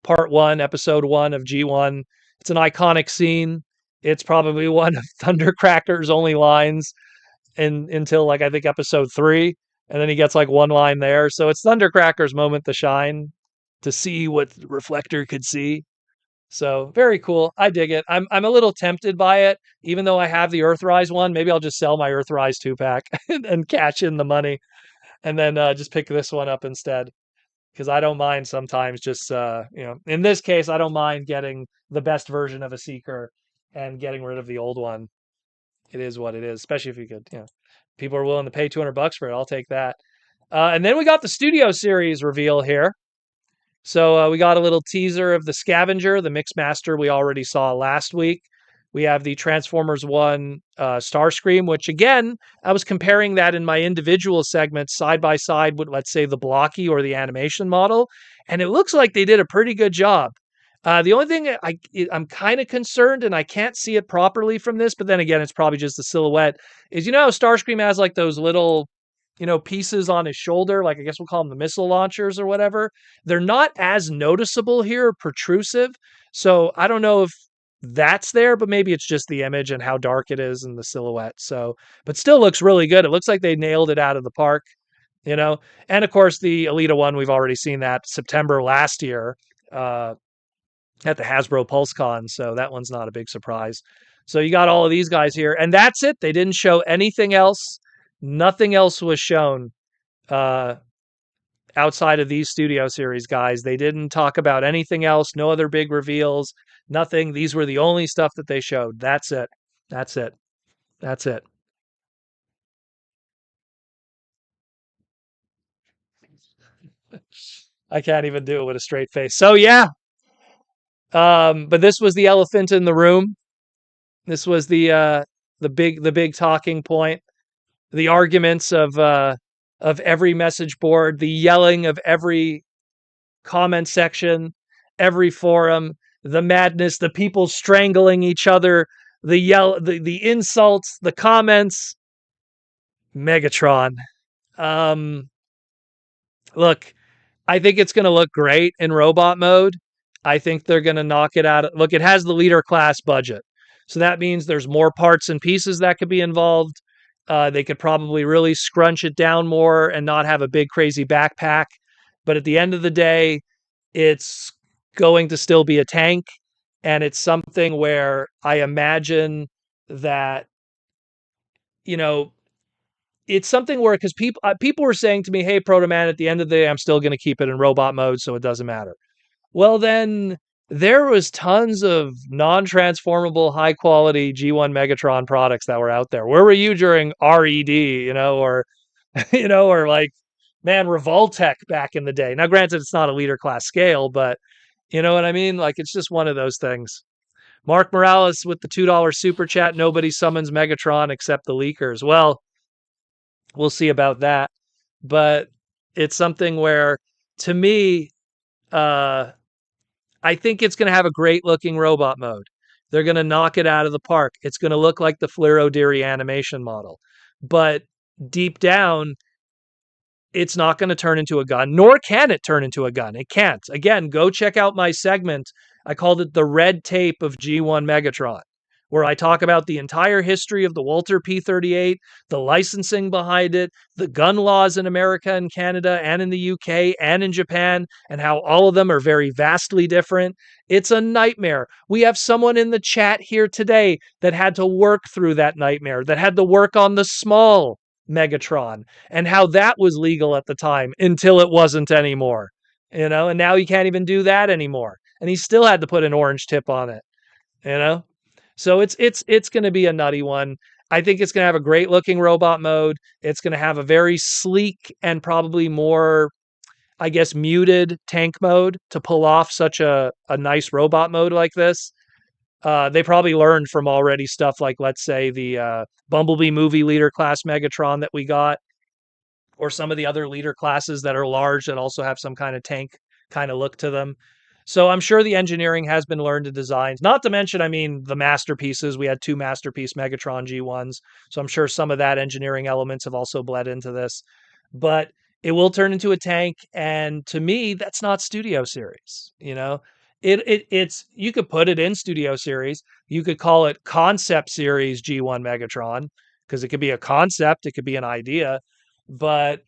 Part 1, Episode 1 of G1. It's an iconic scene. It's probably one of Thundercracker's only lines until like I think Episode 3, and then he gets like one line there. So it's Thundercracker's moment to shine, to see what Reflector could see. So very cool. I dig it. I'm a little tempted by it, even though I have the Earthrise one. Maybe I'll just sell my Earthrise 2-pack and cash in the money, and then just pick this one up instead. Because I don't mind sometimes just in this case I don't mind getting the best version of a Seeker and getting rid of the old one. It is what it is, especially if you could, people are willing to pay $200 for it. I'll take that. And then we got the Studio Series reveal here. So we got a little teaser of the Scavenger, the Mixmaster we already saw last week. We have the Transformers 1 Starscream, which again, I was comparing that in my individual segments side by side with, let's say, the blocky or the animation model. And it looks like they did a pretty good job. The only thing I'm kind of concerned, and I can't see it properly from this, but then again, it's probably just the silhouette, is how Starscream has like those little pieces on his shoulder, like I guess we'll call them the missile launchers or whatever. They're not as noticeable here, protrusive. So I don't know if that's there, but maybe it's just the image and how dark it is in the silhouette. So, but still looks really good. It looks like they nailed it out of the park, And of course, the Alita one, we've already seen that September last year at the Hasbro PulseCon. So that one's not a big surprise. So you got all of these guys here, and that's it. They didn't show anything else. Nothing else was shown outside of these Studio Series guys. They didn't talk about anything else. No other big reveals. Nothing. These were the only stuff that they showed. That's it. That's it. That's it. I can't even do it with a straight face. So yeah. But this was the elephant in the room. This was the big talking point. The arguments of every message board, the yelling of every comment section, every forum, the madness, the people strangling each other, the insults, the comments. Megatron. Um, Look, I think it's going to look great in robot mode. I think they're going to knock it out. Look, it has the leader class budget. So that means there's more parts and pieces that could be involved. They could probably really scrunch it down more and not have a big, crazy backpack. But at the end of the day, it's going to still be a tank. And it's something where I imagine that, you know, it's something where, because people were saying to me, hey, Protoman, at the end of the day, I'm still going to keep it in robot mode, so it doesn't matter. Well, then there was tons of non-transformable, high-quality G1 Megatron products that were out there. Where were you during RED, or, or like, man, Revoltech back in the day? Now, granted, it's not a leader class scale, but you know what I mean? Like, it's just one of those things. Mark Morales with the $2 super chat. Nobody summons Megatron except the leakers. Well, we'll see about that. But it's something where, to me, I think it's going to have a great looking robot mode. They're going to knock it out of the park. It's going to look like the Fleero Deary animation model. But deep down, it's not going to turn into a gun, nor can it turn into a gun. It can't. Again, go check out my segment. I called it The Red Tape of G1 Megatron, where I talk about the entire history of the Walter P-38, the licensing behind it, the gun laws in America and Canada and in the UK and in Japan, and how all of them are very vastly different. It's a nightmare. We have someone in the chat here today that had to work through that nightmare, that had to work on the small Megatron and how that was legal at the time until it wasn't anymore. And now he can't even do that anymore. And he still had to put an orange tip on it, you know? So it's going to be a nutty one. I think it's going to have a great looking robot mode. It's going to have a very sleek and probably more, I guess, muted tank mode to pull off such a nice robot mode like this. They probably learned from already stuff like, let's say, the Bumblebee movie leader class Megatron that we got, or some of the other leader classes that are large that also have some kind of tank kind of look to them. So I'm sure the engineering has been learned in designs. Not to mention, I mean, the masterpieces. We had 2 masterpiece Megatron G1s. So I'm sure some of that engineering elements have also bled into this. But it will turn into a tank. And to me, that's not Studio Series. It's you could put it in Studio Series. You could call it Concept Series G1 Megatron, because it could be a concept, it could be an idea. But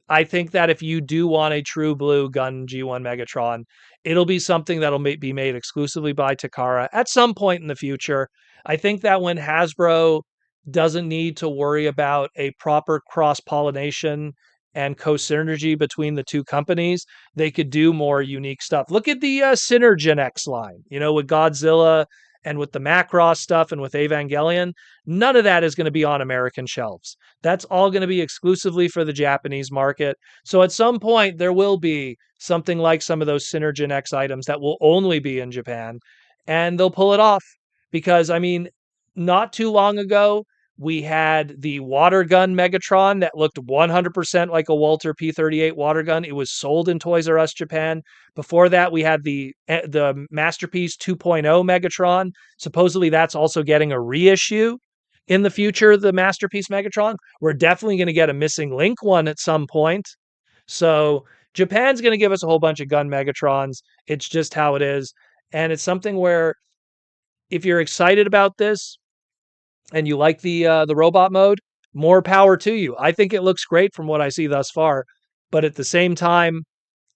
I think that if you do want a true blue gun G1 Megatron, it'll be something that'll be made exclusively by Takara at some point in the future. I think that when Hasbro doesn't need to worry about a proper cross-pollination and co-synergy between the two companies, they could do more unique stuff. Look at the Synergen X line, with Godzilla and with the Macross stuff and with Evangelion. None of that is going to be on American shelves. That's all going to be exclusively for the Japanese market. So at some point, there will be something like some of those Synergen X items that will only be in Japan, and they'll pull it off. Because, I mean, not too long ago, we had the water gun Megatron that looked 100% like a Walter P-38 water gun. It was sold in Toys R Us Japan. Before that, we had the Masterpiece 2.0 Megatron. Supposedly, that's also getting a reissue in the future, the Masterpiece Megatron. We're definitely going to get a Missing Link one at some point. So Japan's going to give us a whole bunch of gun Megatrons. It's just how it is. And it's something where if you're excited about this, and you like the robot mode, more power to you. I think it looks great from what I see thus far, but at the same time,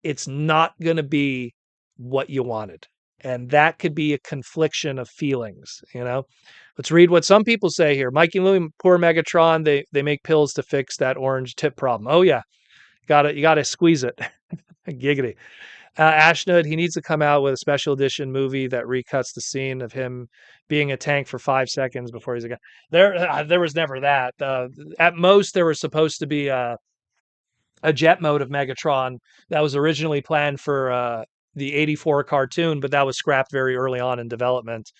it's not going to be what you wanted. And that could be a confliction of feelings. Let's read what some people say here. Mikey Louie, poor Megatron, they make pills to fix that orange tip problem. Oh yeah, you gotta squeeze it. Giggity. Ashnud, he needs to come out with a special edition movie that recuts the scene of him being a tank for 5 seconds before he's a guy. There was never that. At most, there was supposed to be a jet mode of Megatron that was originally planned for the '84 cartoon, but that was scrapped very early on in development.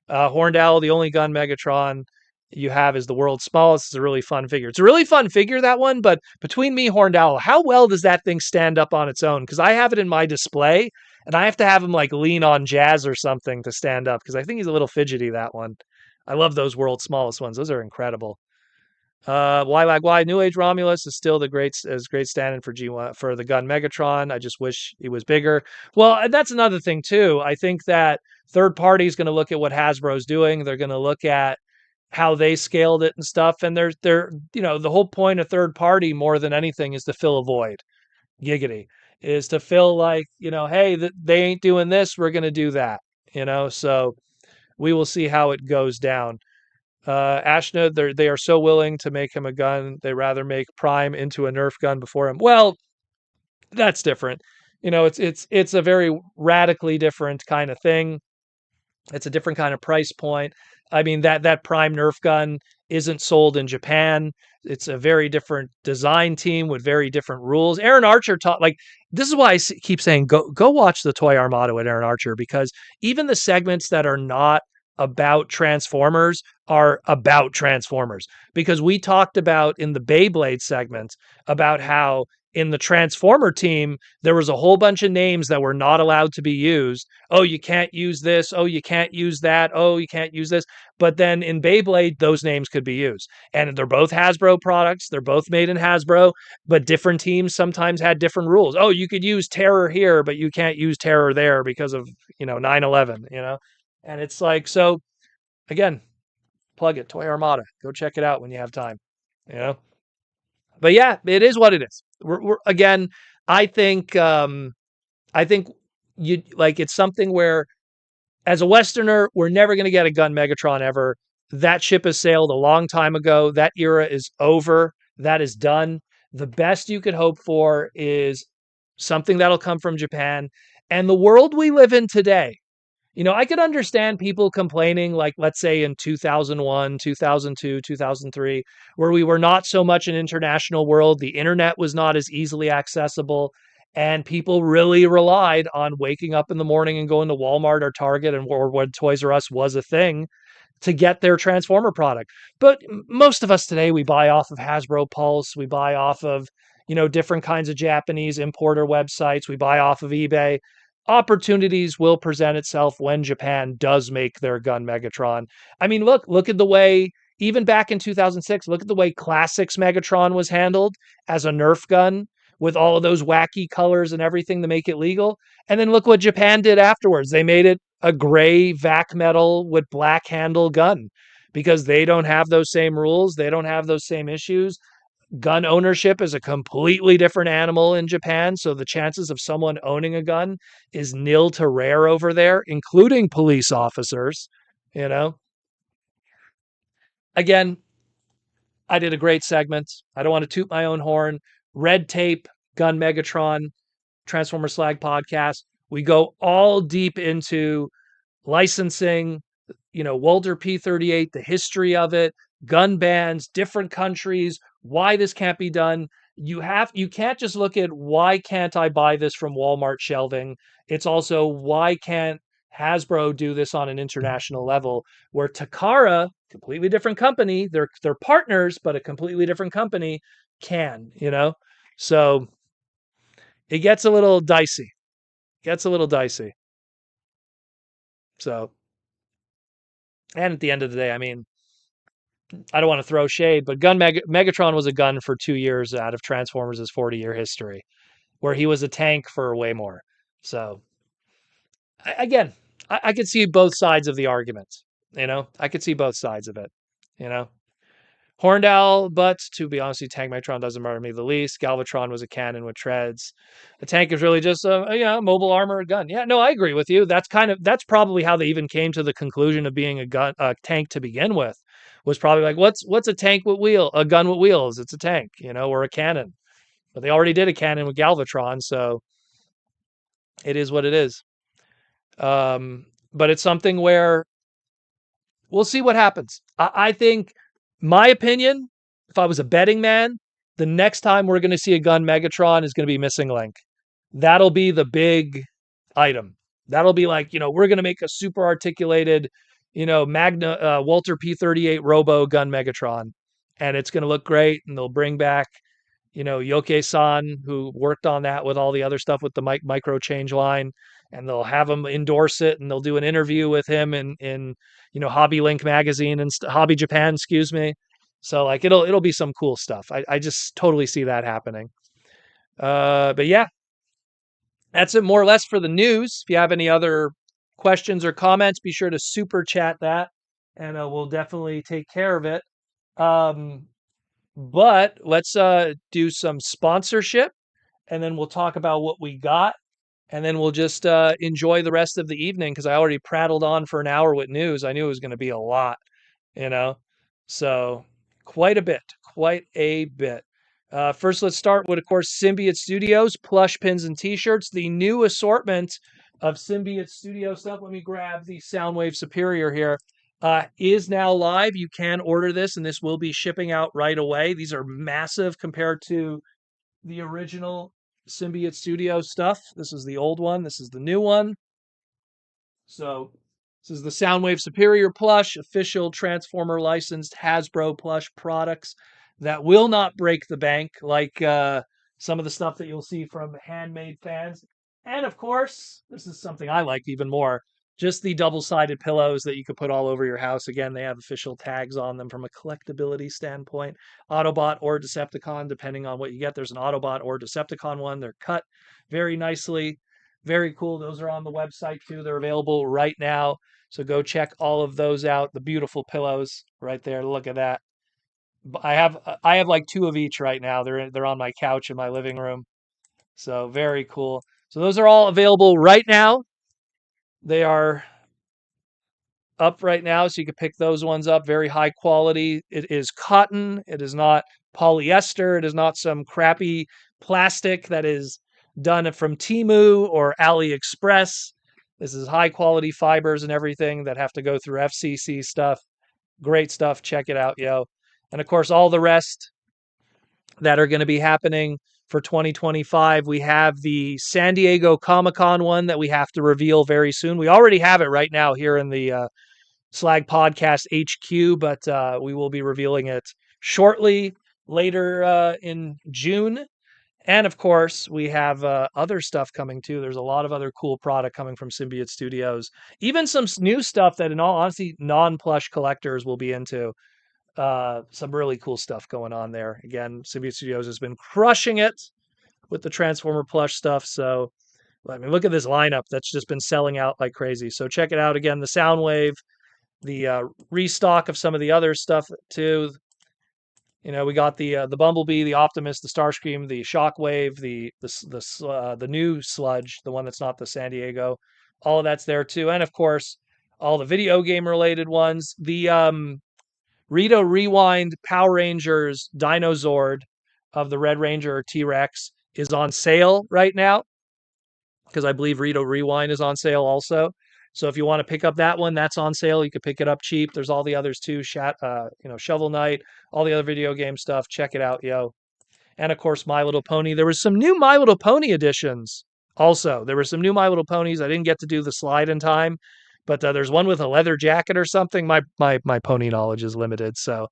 Horned Owl, the only gun Megatron you have is the world's smallest. It's a really fun figure. It's a really fun figure, that one, but between me, Horned Owl, how well does that thing stand up on its own? Because I have it in my display, and I have to have him like lean on Jazz or something to stand up, because I think he's a little fidgety, that one. I love those world's smallest ones. Those are incredible. Why New Age Romulus is still the great stand-in for G1 for the gun Megatron. I just wish he was bigger. Well, and that's another thing too. I think that third party is going to look at what Hasbro's doing. They're going to look at how they scaled it and stuff. And they're the whole point of third party more than anything is to fill a void. Giggity is to fill like, hey, they ain't doing this, we're going to do that. So we will see how it goes down. Ashna, they are so willing to make him a gun. They rather make Prime into a Nerf gun before him. Well, that's different. It's a very radically different kind of thing. It's a different kind of price point. I mean, that Prime Nerf gun isn't sold in Japan. It's a very different design team with very different rules. Aaron Archer taught, this is why I keep saying, go watch the Toy Armada at Aaron Archer, because even the segments that are not about Transformers are about Transformers. Because we talked about in the Beyblade segment about how in the Transformer team, there was a whole bunch of names that were not allowed to be used. Oh, you can't use this. Oh, you can't use that. Oh, you can't use this. But then in Beyblade, those names could be used. And they're both Hasbro products. They're both made in Hasbro, but different teams sometimes had different rules. Oh, you could use Terror here, but you can't use Terror there because of, 9/11, And it's like, so again, plug it, Toy Armada. Go check it out when you have time, you know? But yeah, it is what it is. We're again, I think I think you like it's something where as a Westerner, we're never going to get a gun Megatron ever. That ship has sailed a long time ago. That era is over. That is done. The best you could hope for is something that'll come from Japan. And the world we live in today, I could understand people complaining, like, let's say in 2001, 2002, 2003, where we were not so much an international world. The internet was not as easily accessible. And people really relied on waking up in the morning and going to Walmart or Target or when Toys R Us was a thing to get their Transformer product. But most of us today, we buy off of Hasbro Pulse. We buy off of, different kinds of Japanese importer websites. We buy off of eBay. Opportunities will present itself when Japan does make their gun Megatron. I mean, look at the way, even back in 2006, look at the way Classics Megatron was handled as a Nerf gun with all of those wacky colors and everything to make it legal. And then look what Japan did afterwards. They made it a gray vac metal with black handle gun because they don't have those same rules. They don't have those same issues. Gun ownership is a completely different animal in Japan. So the chances of someone owning a gun is nil to rare over there, including police officers. You know, again, I did a great segment. I don't want to toot my own horn. Red Tape, Gun Megatron, Transformer Slag podcast. We go all deep into licensing, Walter P38, the history of it, gun bans, different countries, why this can't be done. You can't just look at why can't I buy this from Walmart shelving. It's also why can't Hasbro do this on an international level where Takara, completely different company, they're partners, but a completely different company can. So it gets a little dicey. So, and at the end of the day, I mean, I don't want to throw shade, but Megatron was a gun for 2 years out of Transformers' 40-year history, where he was a tank for way more. So, again, I could see both sides of the argument. I could see both sides of it. You know, Horndal, but to be honest, Tank Megatron doesn't bother me the least. Galvatron was a cannon with treads. A tank is really just a mobile armored gun. Yeah, no, I agree with you. That's probably how they even came to the conclusion of being a tank to begin with. Was probably like, what's a tank with a gun with wheels? It's a tank, or a cannon. But they already did a cannon with Galvatron, so it is what it is. But it's something where we'll see what happens. I think, my opinion, if I was a betting man, the next time we're going to see a gun Megatron is going to be Missing Link. That'll be the big item. That'll be like, we're going to make a super articulated, Walter P38 Robo gun Megatron. And it's going to look great. And they'll bring back, Yoke-san, who worked on that with all the other stuff with the micro change line. And they'll have him endorse it. And they'll do an interview with him in Hobby Link magazine and Hobby Japan, excuse me. So like, it'll be some cool stuff. I just totally see that happening. But yeah, that's it more or less for the news. If you have any other questions or comments, be sure to super chat that, and we'll definitely take care of it. But let's do some sponsorship, and then we'll talk about what we got, and then we'll just enjoy the rest of the evening because I already prattled on for an hour with news. I knew it was going to be a lot, so quite a bit. First, let's start with, of course, Symbiote Studios, plush pins and t-shirts. The new assortment of Symbiote Studio stuff. Let me grab the Soundwave Superior here. Is now live. You can order this, and this will be shipping out right away. These are massive compared to the original Symbiote Studio stuff. This is the old one. This is the new one. So this is the Soundwave Superior plush, official Transformer licensed Hasbro plush products that will not break the bank like some of the stuff that you'll see from handmade fans. And of course, this is something I like even more, just the double-sided pillows that you could put all over your house. Again, they have official tags on them from a collectability standpoint. Autobot or Decepticon, depending on what you get. There's an Autobot or Decepticon one. They're cut very nicely. Very cool. Those are on the website too. They're available right now. So go check all of those out. The beautiful pillows right there. Look at that. I have like two of each right now. They're on my couch in my living room. So very cool. So those are all available right now. They are up right now, so you can pick those ones up. Very high quality. It is cotton. It is not polyester. It is not some crappy plastic that is done from Temu or AliExpress. This is high quality fibers and everything that have to go through FCC stuff. Great stuff. Check it out, yo. And of course, all the rest that are going to be happening for 2025. We have the San Diego Comic-Con one that we have to reveal very soon. We already have it right now here in the Slag Podcast HQ, but we will be revealing it shortly later in June. And of course, we have other stuff coming too. There's a lot of other cool product coming from Symbiote Studios. Even some new stuff that, in all honesty, non-plush collectors will be into. Some really cool stuff going on there. Again, Symbiote Studios has been crushing it with the Transformer plush stuff. So, I mean, look at this lineup that's just been selling out like crazy. So check it out. Again, the Soundwave, the restock of some of the other stuff too. You know, we got the Bumblebee, the Optimus, the Starscream, the Shockwave, the new Sludge, the one that's not the San Diego. All of that's there too, and of course, all the video game related ones. The Rito Rewind Power Rangers Dinozord of the Red Ranger or T-Rex is on sale right now, because I believe Rito Rewind is on sale also. So if you want to pick up that one, that's on sale. You can pick it up cheap. There's all the others too. Shovel Knight, all the other video game stuff. Check it out, yo. And of course, My Little Pony. There was some new My Little Pony editions. Also, there were some new My Little Ponies. I didn't get to do the slide in time, but there's one with a leather jacket or something. My pony knowledge is limited, so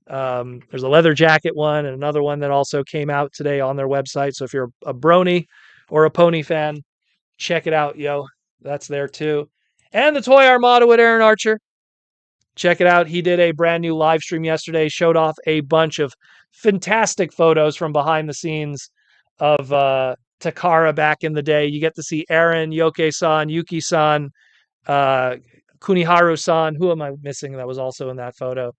there's a leather jacket one and another one that also came out today on their website. So if you're a brony or a pony fan, check it out, yo. That's there too. And the Toy Armada with Aaron Archer. Check it out. He did a brand new live stream yesterday, showed off a bunch of fantastic photos from behind the scenes of Takara back in the day. You get to see Aaron, Yoke-san, Yuki-san, Kuniharu-san. Who am I missing that was also in that photo?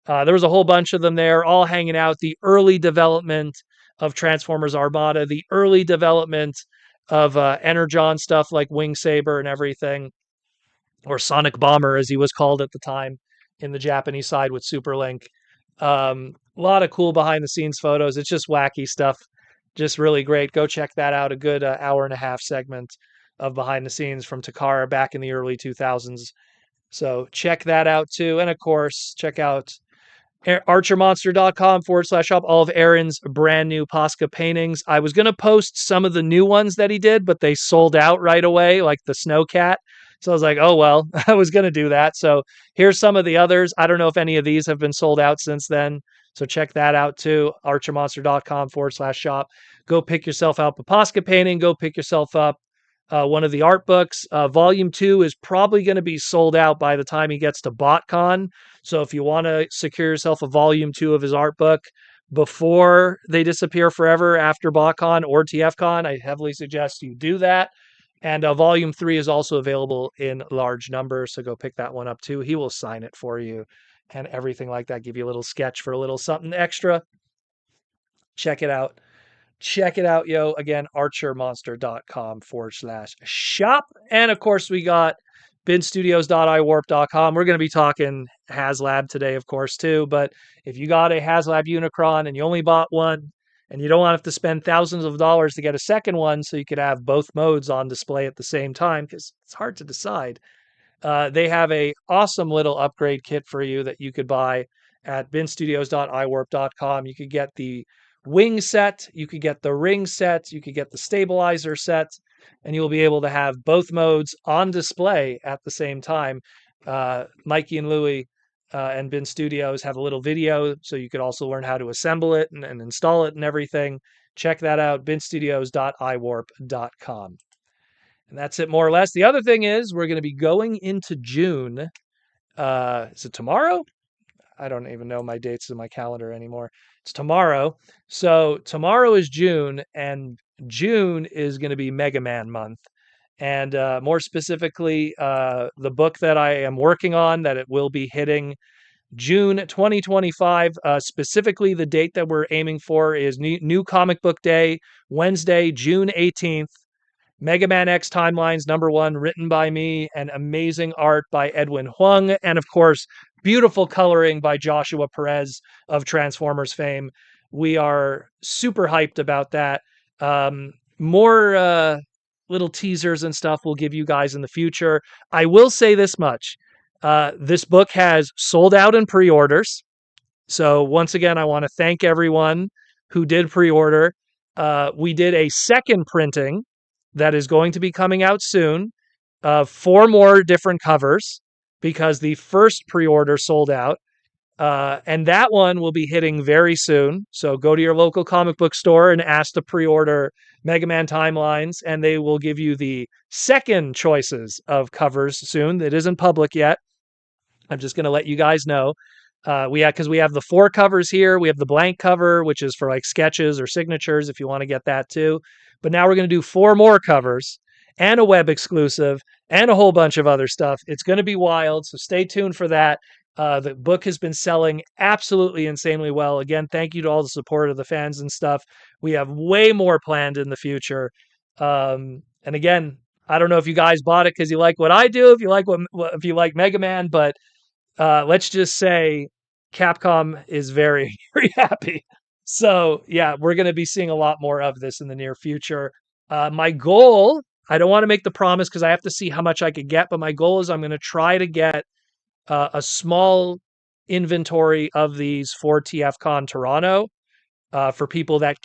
There was a whole bunch of them there, all hanging out. The early development of Transformers Armada, the early development of Energon stuff like Wing Saber and everything, or Sonic Bomber as he was called at the time in the Japanese side with Superlink. A lot of cool behind the scenes photos. It's just wacky stuff. Just really great. Go check that out. A good hour and a half segment of behind the scenes from Takara back in the early 2000s. So check that out too. And of course, check out archermonster.com/shop all of Aaron's brand new Posca paintings. I was going to post some of the new ones that he did, but they sold out right away, like the Snowcat. So I was like, oh, well, I was going to do that. So here's some of the others. I don't know if any of these have been sold out since then. So check that out too. archermonster.com/shop. Go pick yourself up a Posca painting. Go pick yourself up one of the art books. Volume 2 is probably going to be sold out by the time he gets to BotCon. So if you want to secure yourself a Volume 2 of his art book before they disappear forever after BotCon or TFCon, I heavily suggest you do that. And Volume 3 is also available in large numbers, so go pick that one up too. He will sign it for you and everything like that, give you a little sketch for a little something extra. Check it out. Check it out, yo. Again, archermonster.com/shop. And of course, we got binstudios.iwarp.com. We're going to be talking Haslab today, of course, too. But if you got a Haslab Unicron and you only bought one, and you don't want to have to spend thousands of dollars to get a second one so you could have both modes on display at the same time, because it's hard to decide, they have a awesome little upgrade kit for you that you could buy at binstudios.iwarp.com. You could get the wing set, you could get the ring set, you could get the stabilizer set, and you'll be able to have both modes on display at the same time. Mikey and Louie and Bin Studios have a little video, so you could also learn how to assemble it and install it and everything. check that out, bintstudios.iwarp.com. And that's it, more or less. The other thing is we're going to be going into June. Is it tomorrow? I don't even know my dates in my calendar anymore. It's tomorrow. So tomorrow is June, and June is going to be Mega Man month. And more specifically, the book that I am working on, that it will be hitting June 2025. Specifically, the date that we're aiming for is New Comic Book Day, Wednesday, June 18th. Mega Man X Timelines #1, written by me, and amazing art by Edwin Huang, and of course, beautiful coloring by Joshua Perez of Transformers fame. We are super hyped about that. More little teasers and stuff we'll give you guys in the future. I will say this much. This book has sold out in pre-orders. So once again, I want to thank everyone who did pre-order. We did a second printing that is going to be coming out soon of 4 more different covers because the first pre-order sold out. And that one will be hitting very soon. So go to your local comic book store and ask to pre-order Mega Man Timelines, and they will give you the second choices of covers soon. That isn't public yet. I'm just going to let you guys know. Because we have the 4 covers here. We have the blank cover, which is for like sketches or signatures if you want to get that too. But now we're going to do 4 more covers and a web exclusive and a whole bunch of other stuff. It's going to be wild, so stay tuned for that. The book has been selling absolutely insanely well. Again, thank you to all the support of the fans and stuff. We have way more planned in the future. And again, I don't know if you guys bought it because you like what I do, if you like Mega Man, but let's just say Capcom is very, very happy. So yeah, we're going to be seeing a lot more of this in the near future. My goal, I don't want to make the promise because I have to see how much I could get, but my goal is I'm going to try to get a small inventory of these for TFCon Toronto for people that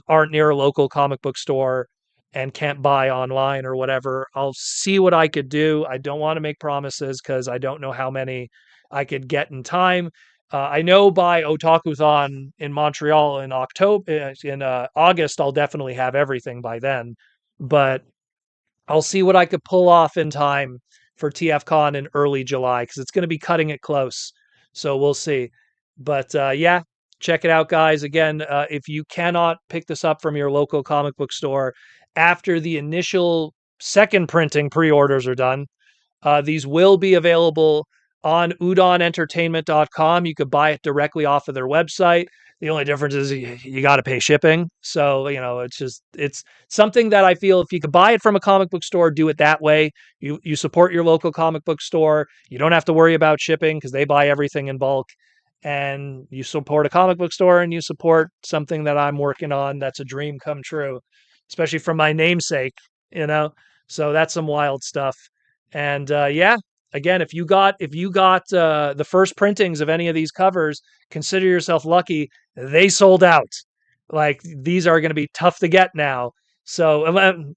aren't near a local comic book store and can't buy online or whatever. I'll see what I could do. I don't want to make promises because I don't know how many I could get in time. I know by Otakuthon in Montreal in August, I'll definitely have everything by then. But I'll see what I could pull off in time for TFCon in early July because it's going to be cutting it close. So we'll see. But yeah, check it out, guys. Again, if you cannot pick this up from your local comic book store after the initial second printing pre-orders are done, these will be available on udonentertainment.com. You could buy it directly off of their website. The only difference is you got to pay shipping. So, it's something that I feel if you could buy it from a comic book store, do it that way. You support your local comic book store. You don't have to worry about shipping because they buy everything in bulk. And you support a comic book store and you support something that I'm working on. That's a dream come true, especially from my namesake, So that's some wild stuff. And yeah, again, if you got the first printings of any of these covers, consider yourself lucky. They sold out. Like these are going to be tough to get now. So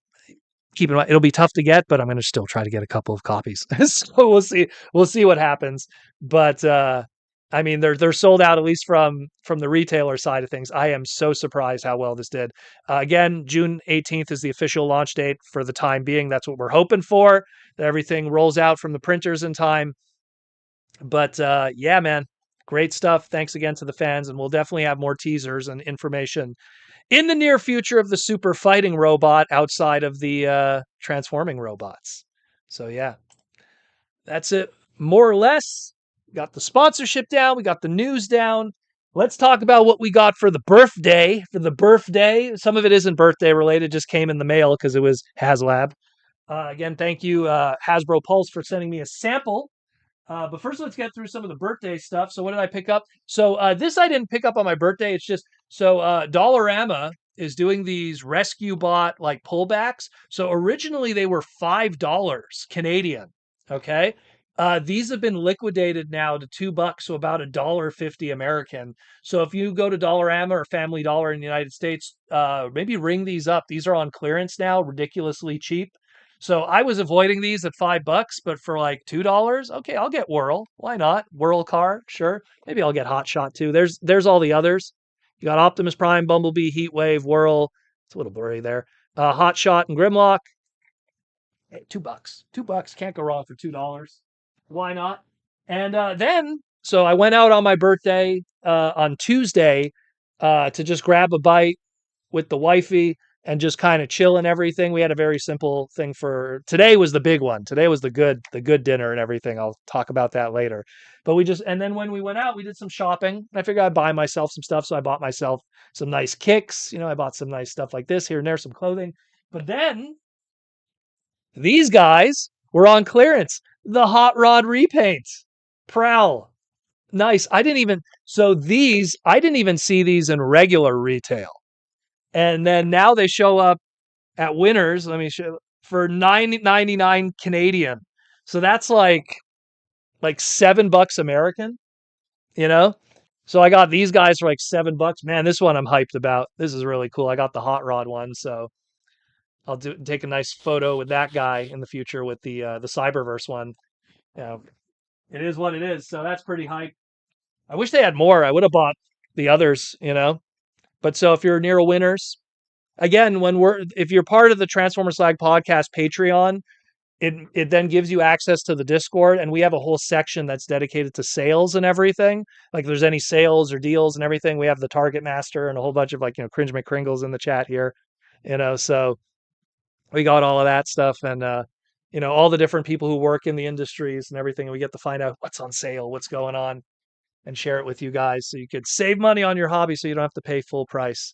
keep in mind, it'll be tough to get, but I'm going to still try to get a couple of copies. So we'll see. We'll see what happens. But I mean, they're sold out at least from the retailer side of things. I am so surprised how well this did. Again, June 18th is the official launch date for the time being. That's what we're hoping for. That everything rolls out from the printers in time. But yeah, man, great stuff. Thanks again to the fans, and we'll definitely have more teasers and information in the near future of the super fighting robot outside of the transforming robots. So yeah, that's it, more or less. Got the sponsorship down. We got the news down. Let's talk about what we got for the birthday. Some of it isn't birthday related, just came in the mail because it was Haslab. Again, thank you, Hasbro Pulse, for sending me a sample. But first, let's get through some of the birthday stuff. So what did I pick up? So this I didn't pick up on my birthday. It's just, Dollarama is doing these Rescue Bot like pullbacks. So originally they were $5 Canadian. Okay. These have been liquidated now to $2, so about $1.50 American. So if you go to Dollarama or Family Dollar in the United States, maybe ring these up. These are on clearance now, ridiculously cheap. So I was avoiding these at $5, but for like $2, okay, I'll get Whirl. Why not? Whirl car, sure. Maybe I'll get Hot Shot too. There's all the others. You got Optimus Prime, Bumblebee, Heatwave, Whirl. It's a little blurry there. Hot Shot and Grimlock. Hey, $2. $2. Can't go wrong for $2. Why not? And then, so I went out on my birthday on Tuesday to just grab a bite with the wifey and just kind of chill and everything. We had a very simple thing for today was the big one. Today was the good dinner and everything. I'll talk about that later. But we just and then when we went out, we did some shopping. I figured I'd buy myself some stuff, so I bought myself some nice kicks. I bought some nice stuff like this here and there, some clothing. But then these guys were on clearance. The hot rod repaint. Prowl. Nice. I didn't even see these in regular retail. And then now they show up at Winners. Let me show for 9.99 Canadian. So that's like $7 American, you know? So I got these guys for like $7. Man, this one I'm hyped about. This is really cool. I got the hot rod one, so I'll take a nice photo with that guy in the future with the Cyberverse one. You know, it is what it is. So that's pretty hype. I wish they had more. I would have bought the others. But so if you're near a Winners, again, if you're part of the Transformer Slag podcast Patreon, it then gives you access to the Discord, and we have a whole section that's dedicated to sales and everything. Like, if there's any sales or deals and everything, we have the Target Master and a whole bunch of Cringe McCringles in the chat here. So we got all of that stuff, and all the different people who work in the industries and everything. And we get to find out what's on sale, what's going on, and share it with you guys so you could save money on your hobby so you don't have to pay full price.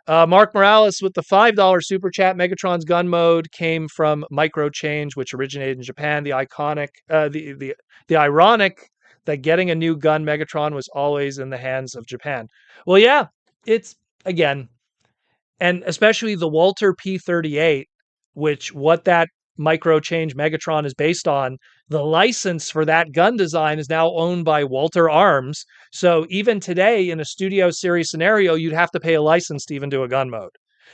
Mark Morales with the $5 super chat. Megatron's gun mode came from Micro Change, which originated in Japan. The ironic that getting a new gun Megatron was always in the hands of Japan. Well, yeah, it's again, and especially the Walter P38, what that Micro Change Megatron is based on. The license for that gun design is now owned by Walter Arms. So even today in a Studio Series scenario, you'd have to pay a license to even do a gun mode.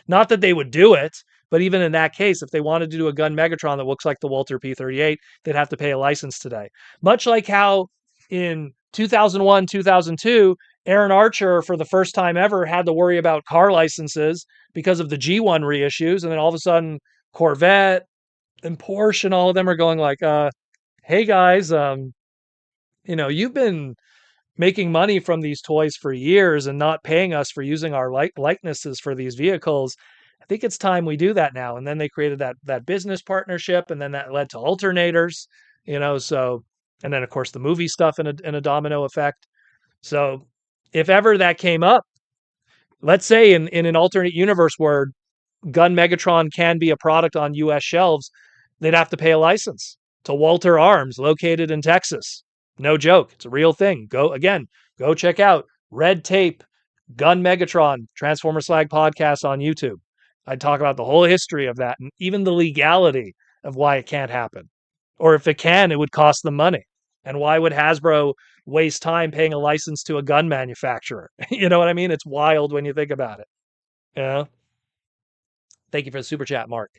Not that they would do it, but even in that case, if they wanted to do a gun Megatron that looks like the Walter P38, they'd have to pay a license today. Much like how in 2001, 2002, Aaron Archer, for the first time ever, had to worry about car licenses because of the G1 reissues. And then all of a sudden, Corvette and Porsche and all of them are going like, hey guys, you've been making money from these toys for years and not paying us for using our likenesses for these vehicles. I think it's time we do that now. And then they created that business partnership, and then that led to alternators, so, and then of course the movie stuff in a domino effect. So if ever that came up, let's say in an alternate universe where Gun Megatron can be a product on US shelves, they'd have to pay a license to Walter Arms, located in Texas. No joke. It's a real thing. Go check out Red Tape, Gun Megatron, Transformer Slag podcast on YouTube. I talk about the whole history of that and even the legality of why it can't happen. Or if it can, it would cost them money. And why would Hasbro waste time paying a license to a gun manufacturer? You know what I mean? It's wild when you think about it. Yeah. Thank you for the super chat, Mark.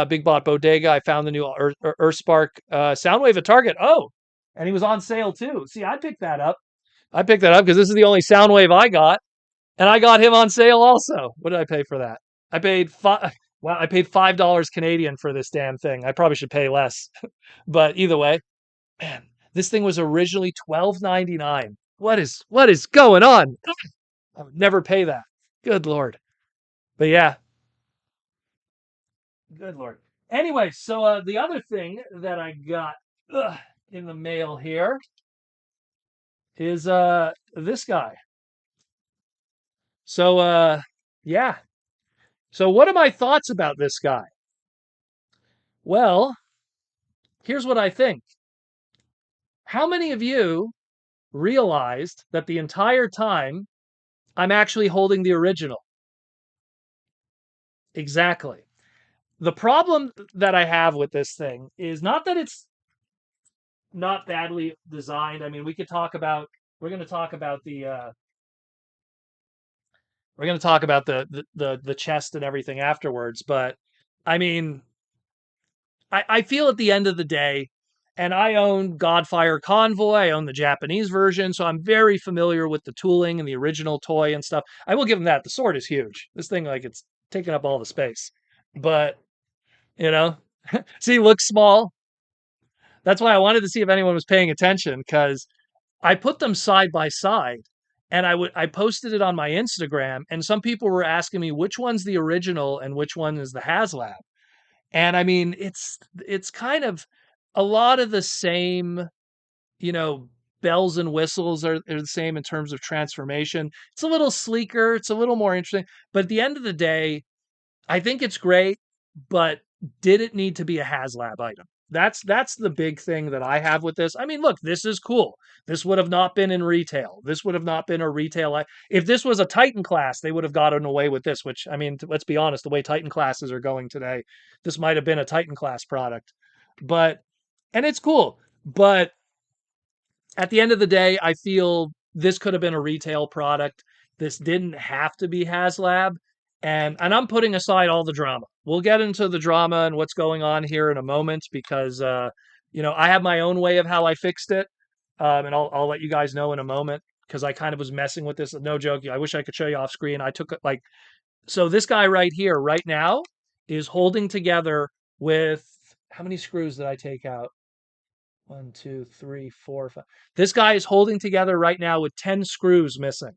Big Bot Bodega. I found the new Earthspark Soundwave at Target. Oh, and he was on sale too. See, I picked that up. Because this is the only Soundwave I got, and I got him on sale also. What did I pay for that? I paid $5 Canadian for this damn thing. I probably should pay less, but either way, man, this thing was originally $12.99. What is going on? I would never pay that. Good Lord. But yeah. Good Lord. Anyway, so the other thing that I got in the mail here is this guy. So yeah. So what are my thoughts about this guy? Well, here's what I think. How many of you realized that the entire time I'm actually holding the original? Exactly. The problem that I have with this thing is not that it's not badly designed. I mean, we're going to talk about the chest and everything afterwards, but I mean, I feel at the end of the day, And I own Godfire Convoy. I own the Japanese version, so I'm very familiar with the tooling and the original toy and stuff. I will give them that. The sword is huge. This thing, like, it's taking up all the space. But, you know, see, it looks small. That's why I wanted to see if anyone was paying attention, because I put them side by side, and I posted it on my Instagram, and some people were asking me which one's the original and which one is the Haslab. And I mean, it's kind of a lot of the same, you know, bells and whistles are the same in terms of transformation. It's a little sleeker, it's a little more interesting, but at the end of the day, I think it's great, but did it need to be a HasLab item? That's the big thing that I have with this. I mean, look, this is cool. This would have not been in retail. This would have not been a retail. If this was a Titan class, they would have gotten away with this. Which, I mean, let's be honest, the way Titan classes are going today, this might have been a Titan class product. But and it's cool. But at the end of the day, I feel this could have been a retail product. This didn't have to be HasLab. And I'm putting aside all the drama. We'll get into the drama and what's going on here in a moment, because I have my own way of how I fixed it. And I'll let you guys know in a moment, because I kind of was messing with this. No joke. I wish I could show you off screen. I took it like, so this guy right here, right now, is holding together with, how many screws did I take out? One, two, three, four, five. This guy is holding together right now with 10 screws missing.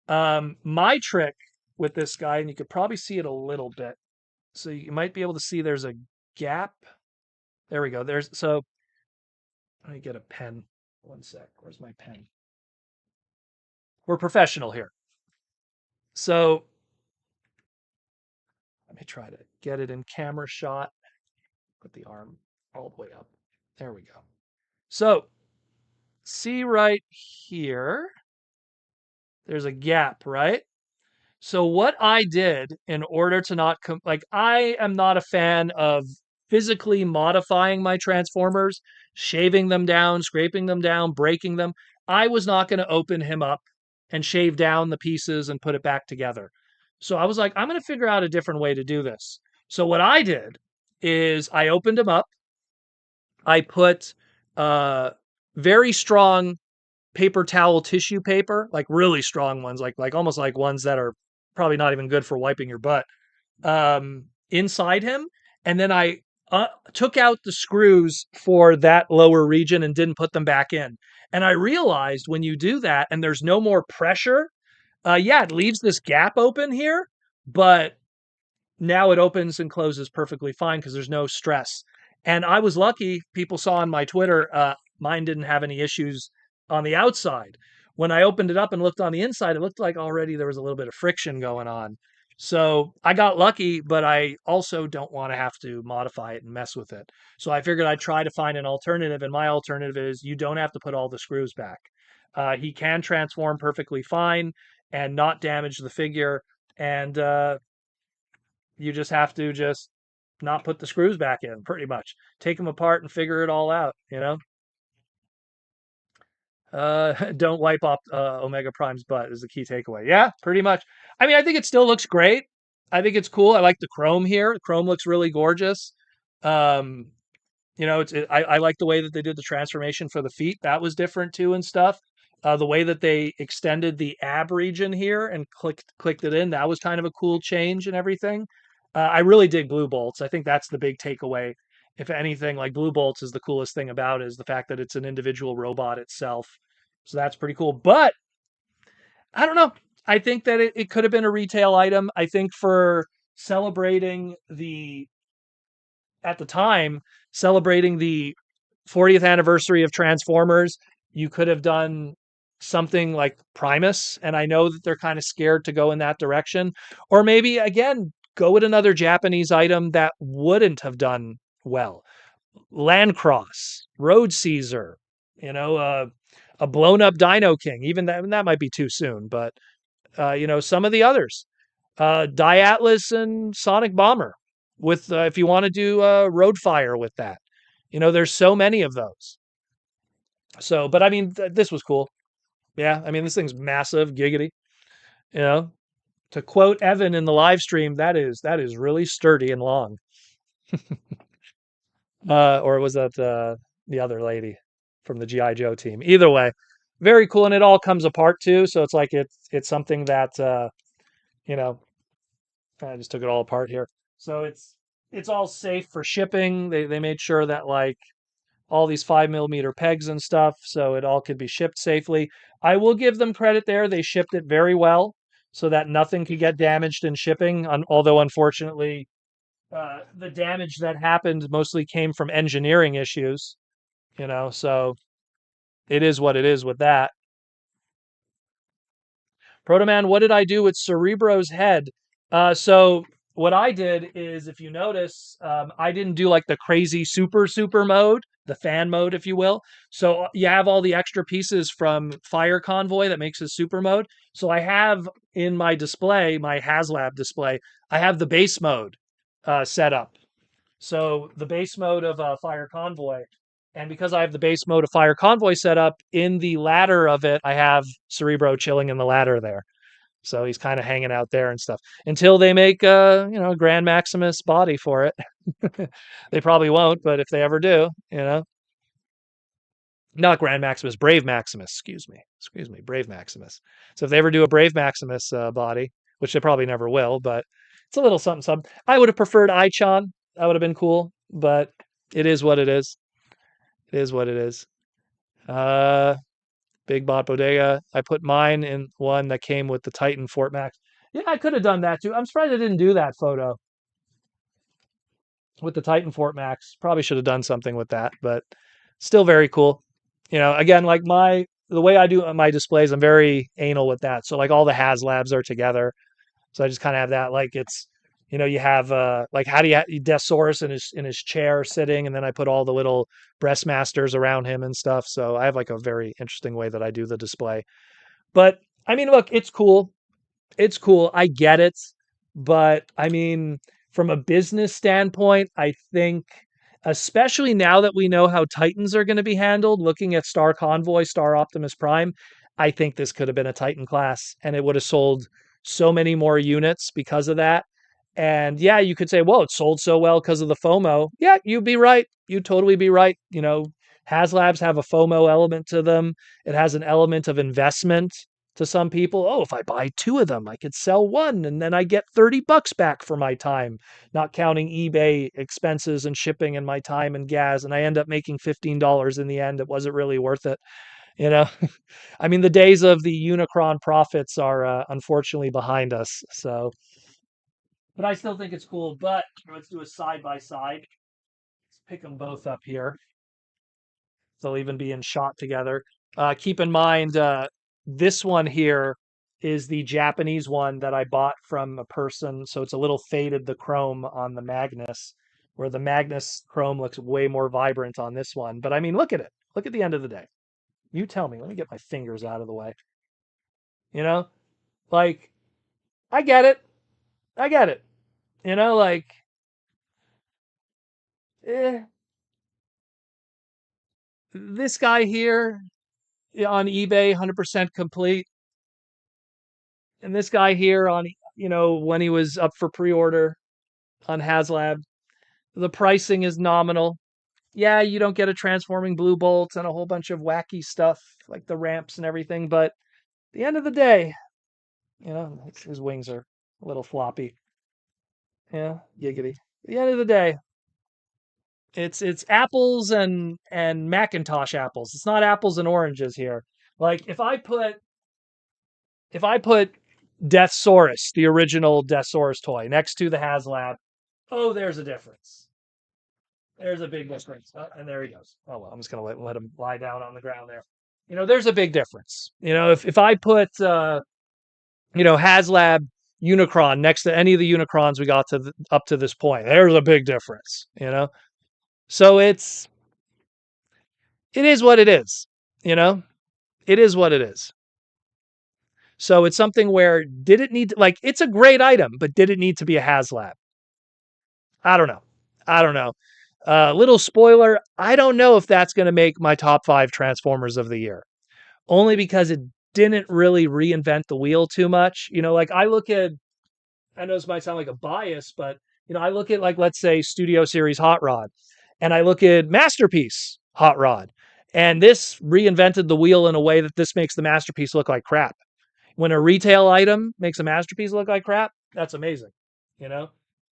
My trick with this guy, and you could probably see it a little bit. So you might be able to see there's a gap. There we go. Let me get a pen. One sec. Where's my pen? We're professional here. So let me try to get it in camera shot. Put the arm all the way up. There we go. So see right here, there's a gap, right? So what I did in order to not I am not a fan of physically modifying my transformers, shaving them down, scraping them down, breaking them. I was not going to open him up and shave down the pieces and put it back together. So I was like, I'm going to figure out a different way to do this. So what I did is I opened him up. I put very strong paper towel tissue paper, like really strong ones, like almost like ones that are probably not even good for wiping your butt, inside him. And then I took out the screws for that lower region and didn't put them back in. And I realized when you do that and there's no more pressure, yeah, it leaves this gap open here, but now it opens and closes perfectly fine because there's no stress. And I was lucky. People saw on my Twitter, mine didn't have any issues on the outside. When I opened it up and looked on the inside, it looked like already there was a little bit of friction going on. So I got lucky, but I also don't want to have to modify it and mess with it. So I figured I'd try to find an alternative. And my alternative is you don't have to put all the screws back. He can transform perfectly fine and not damage the figure. And you just have to just not put the screws back in, pretty much. Take them apart and figure it all out. Don't wipe off Omega Prime's butt is the key takeaway. Yeah, pretty much. I mean, I think it still looks great. I think it's cool. I like the chrome here. The chrome looks really gorgeous. Um, I like the way that they did the transformation for the feet. That was different too and stuff. The way that they extended the ab region here and clicked it in, that was kind of a cool change and everything. I really dig Blue Bolts. I think that's the big takeaway. If anything, like Blue Bolts is the coolest thing about it, is the fact that it's an individual robot itself. So that's pretty cool. But I don't know. I think that it could have been a retail item. I think for celebrating at the time, celebrating the 40th anniversary of Transformers, you could have done something like Primus. And I know that they're kind of scared to go in that direction. Or maybe, again, go with another Japanese item that wouldn't have done well. Landcross, Road Caesar, a blown up Dino King. Even that might be too soon, but some of the others, Diatlas and Sonic Bomber. With if you want to do Road Fire with that, there's so many of those. So, but I mean, this was cool. Yeah, I mean, this thing's massive, giggity. You know, to quote Evan in the live stream, that is really sturdy and long. Or was that the other lady from the GI Joe team. Either way, very cool, and it all comes apart too. So it's like it's something that you know I just took it all apart here. So it's all safe for shipping. They made sure that like all these 5 millimeter pegs and stuff, so it all could be shipped safely. I will give them credit there. They shipped it very well so that nothing could get damaged in shipping. Although, unfortunately, the damage that happened mostly came from engineering issues, so it is what it is with that. Protoman, what did I do with Cerebro's head? So what I did is, if you notice, I didn't do like the crazy super mode, the fan mode, if you will. So you have all the extra pieces from Fire Convoy that makes his super mode. So I have in my display, my Haslab display, I have the base mode set up. So the base mode of Fire Convoy. And because I have the base mode of Fire Convoy set up, in the ladder of it, I have Cerebro chilling in the ladder there. So he's kind of hanging out there and stuff until they make a Grand Maximus body for it. They probably won't, but if they ever do, not Grand Maximus, Brave Maximus, excuse me, Brave Maximus. So if they ever do a Brave Maximus body, which they probably never will, but it's a little something something. I would have preferred Ichon. That would have been cool, but it is what it is. It is what it is. Uh, Big Bot Bodega. I put mine in one that came with the Titan Fort Max. Yeah, I could have done that too. I'm surprised I didn't do that photo with the Titan Fort Max. Probably should have done something with that, but still very cool. Again, like the way I do my displays, I'm very anal with that. So like all the Haslabs are together. So I just kind of have that like you have like how do you Desaurus in his chair sitting, and then I put all the little breastmasters around him and stuff. So I have like a very interesting way that I do the display. But I mean, look, it's cool. It's cool. I get it. But I mean, from a business standpoint, I think, especially now that we know how Titans are going to be handled, looking at Star Convoy, Star Optimus Prime, I think this could have been a Titan class and it would have sold so many more units because of that. And yeah, you could say, well, it sold so well because of the FOMO. Yeah, you'd be right. You'd totally be right. Haslabs have a FOMO element to them. It has an element of investment to some people. Oh, if I buy two of them, I could sell one and then I get $30 back for my time, not counting eBay expenses and shipping and my time and gas. And I end up making $15 in the end. It wasn't really worth it. You know, I mean, the days of the Unicron profits are unfortunately behind us. So, but I still think it's cool. But let's do a side by side. Let's pick them both up here. They'll even be in shot together. Keep in mind, this one here is the Japanese one that I bought from a person. So it's a little faded, the chrome on the Magnus, where the Magnus chrome looks way more vibrant on this one. But I mean, look at it. Look at the end of the day. You tell me. Let me get my fingers out of the way. You know, like, I get it. I get it. Like, eh, this guy here on eBay, 100% complete. And this guy here on, when he was up for pre-order on Haslab, the pricing is nominal. Yeah, you don't get a transforming blue bolt and a whole bunch of wacky stuff like the ramps and everything, but at the end of the day, his wings are a little floppy. Yeah, giggity. At the end of the day, it's apples and Macintosh apples. It's not apples and oranges here. Like if I put Deathsaurus, the original Deathsaurus toy, next to the Haslab, oh, there's a difference. There's a big difference. And there he goes. Oh, well, I'm just going to let him lie down on the ground there. There's a big difference. If I put, Haslab Unicron next to any of the Unicrons we got up to this point, there's a big difference. So it is what it is. It is what it is. So it's something where did it need to, like, it's a great item, but did it need to be a Haslab? I don't know. I don't know. Little spoiler, I don't know if that's going to make my top 5 Transformers of the year. Only because it didn't really reinvent the wheel too much. Like I know this might sound like a bias, but I look at, like, let's say Studio Series Hot Rod, and I look at Masterpiece hot rod. And this reinvented the wheel in a way that this makes the masterpiece look like crap. When a retail item makes a masterpiece look like crap, that's amazing, you know?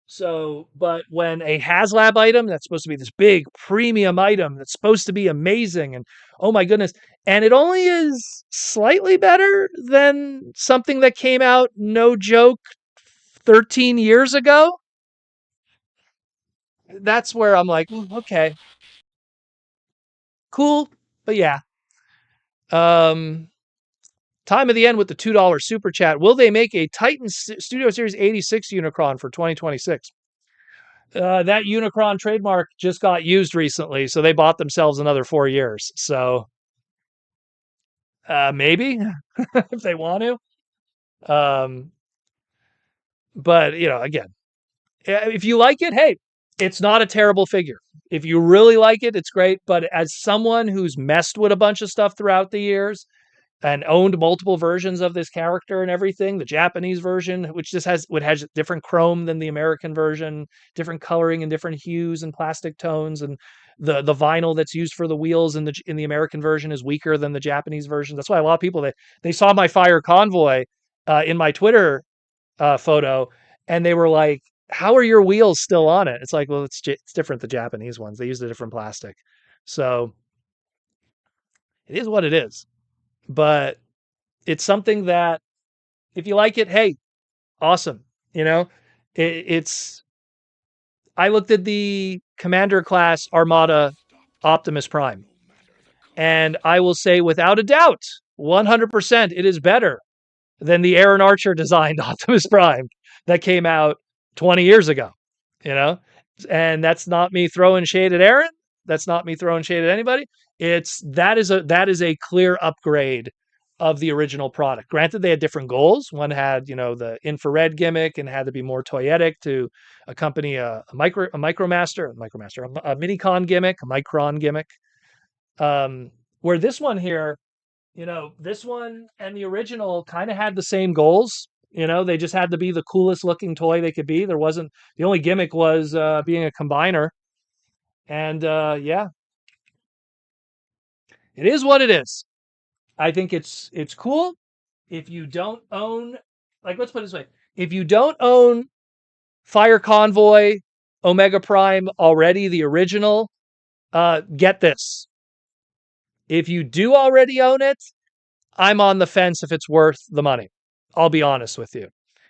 So, but when a Haslab item that's supposed to be this big premium item that's supposed to be amazing and oh my goodness, and it only is slightly better than something that came out, no joke, 13 years ago, that's where I'm like, okay, cool. But yeah, um, time of the end with the $2 super chat. Will they make a Titan Studio Series 86 Unicron for 2026? That Unicron trademark just got used recently, so they bought themselves another 4 years. So maybe if they want to. But again, if you like it, hey, it's not a terrible figure. If you really like it, it's great. But as someone who's messed with a bunch of stuff throughout the years, and owned multiple versions of this character and everything. The Japanese version, which just has different chrome than the American version, different coloring and different hues and plastic tones, and the vinyl that's used for the wheels in the American version is weaker than the Japanese version. That's why a lot of people they saw my Fire Convoy in my Twitter photo, and they were like, "How are your wheels still on it?" It's like, well, it's different. The Japanese ones, they used a different plastic, so it is what it is. But it's something that if you like it, hey, awesome. You know, it's. I looked at the Commander class Armada Optimus Prime, and I will say without a doubt, 100%, it is better than the Aaron Archer designed Optimus Prime that came out 20 years ago. You know, and that's not me throwing shade at Aaron. That's not me throwing shade at anybody. That is a clear upgrade of the original product. Granted, they had different goals. One had, the infrared gimmick and had to be more toyetic to accompany a micromaster, a minicon gimmick, a micron gimmick. Where this one here, this one and the original kind of had the same goals. They just had to be the coolest looking toy they could be. The only gimmick was being a combiner. And yeah, it is what it is. I think it's cool. If you don't own, like, let's put it this way: if you don't own Fire Convoy Omega Prime already, the original, get this. If you do already own it, I'm on the fence if it's worth the money. I'll be honest with you.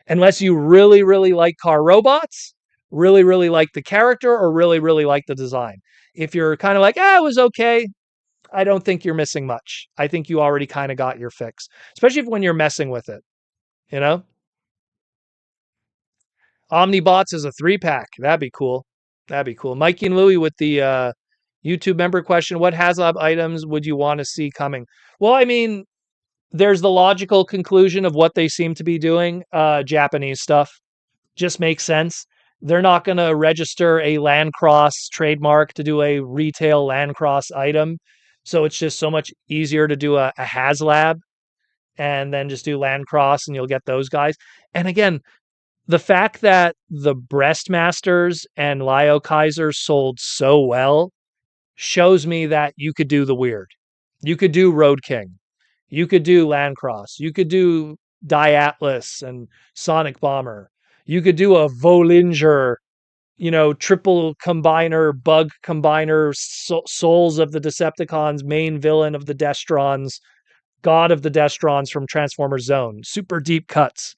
Unless you really, really like car robots, really, really like the character, or really, really like the design. If you're kind of like, it was okay, I don't think you're missing much. I think you already kind of got your fix, especially when you're messing with it, you know? Omnibots is a 3-pack. That'd be cool. That'd be cool. Mikey and Louie with the YouTube member question: what Haslab items would you want to see coming? Well, I mean, there's the logical conclusion of what they seem to be doing. Japanese stuff just makes sense. They're not going to register a Landcross trademark to do a retail Landcross item. So it's just so much easier to do a Haslab and then just do Landcross and you'll get those guys. And again, the fact that the Breastmasters and Lio Kaiser sold so well shows me that you could do the weird. You could do Road King. You could do Landcross. You could do Diatlas and Sonic Bomber. You could do a Volinger, triple combiner, bug combiner, Souls of the Decepticons, main villain of the Destrons, god of the Destrons from Transformers Zone. Super deep cuts.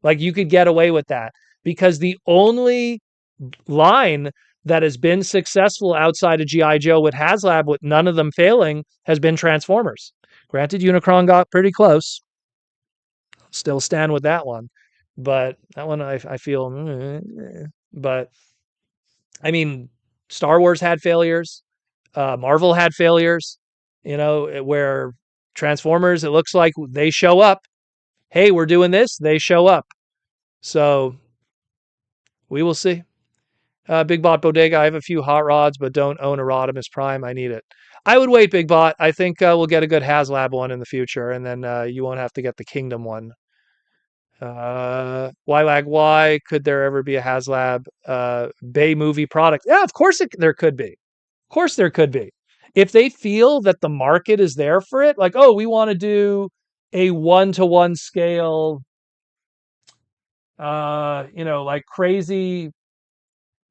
Like, you could get away with that because the only line that has been successful outside of G.I. Joe with Haslab, with none of them failing, has been Transformers. Granted, Unicron got pretty close. Still stand with that one. But that one I feel... But, I mean, Star Wars had failures. Marvel had failures. Where Transformers, it looks like they show up. Hey, we're doing this. They show up. So, we will see. Big Bot Bodega, I have a few hot rods, but don't own a Rodimus Prime. I need it. I would wait, Big Bot. I think we'll get a good Haslab one in the future, and then you won't have to get the Kingdom one. Why could there ever be a Haslab Bay movie product? Yeah, of course there could be. Of course there could be. if they feel that the market is there for it, like, oh, we want to do a 1-to-1 scale, like crazy,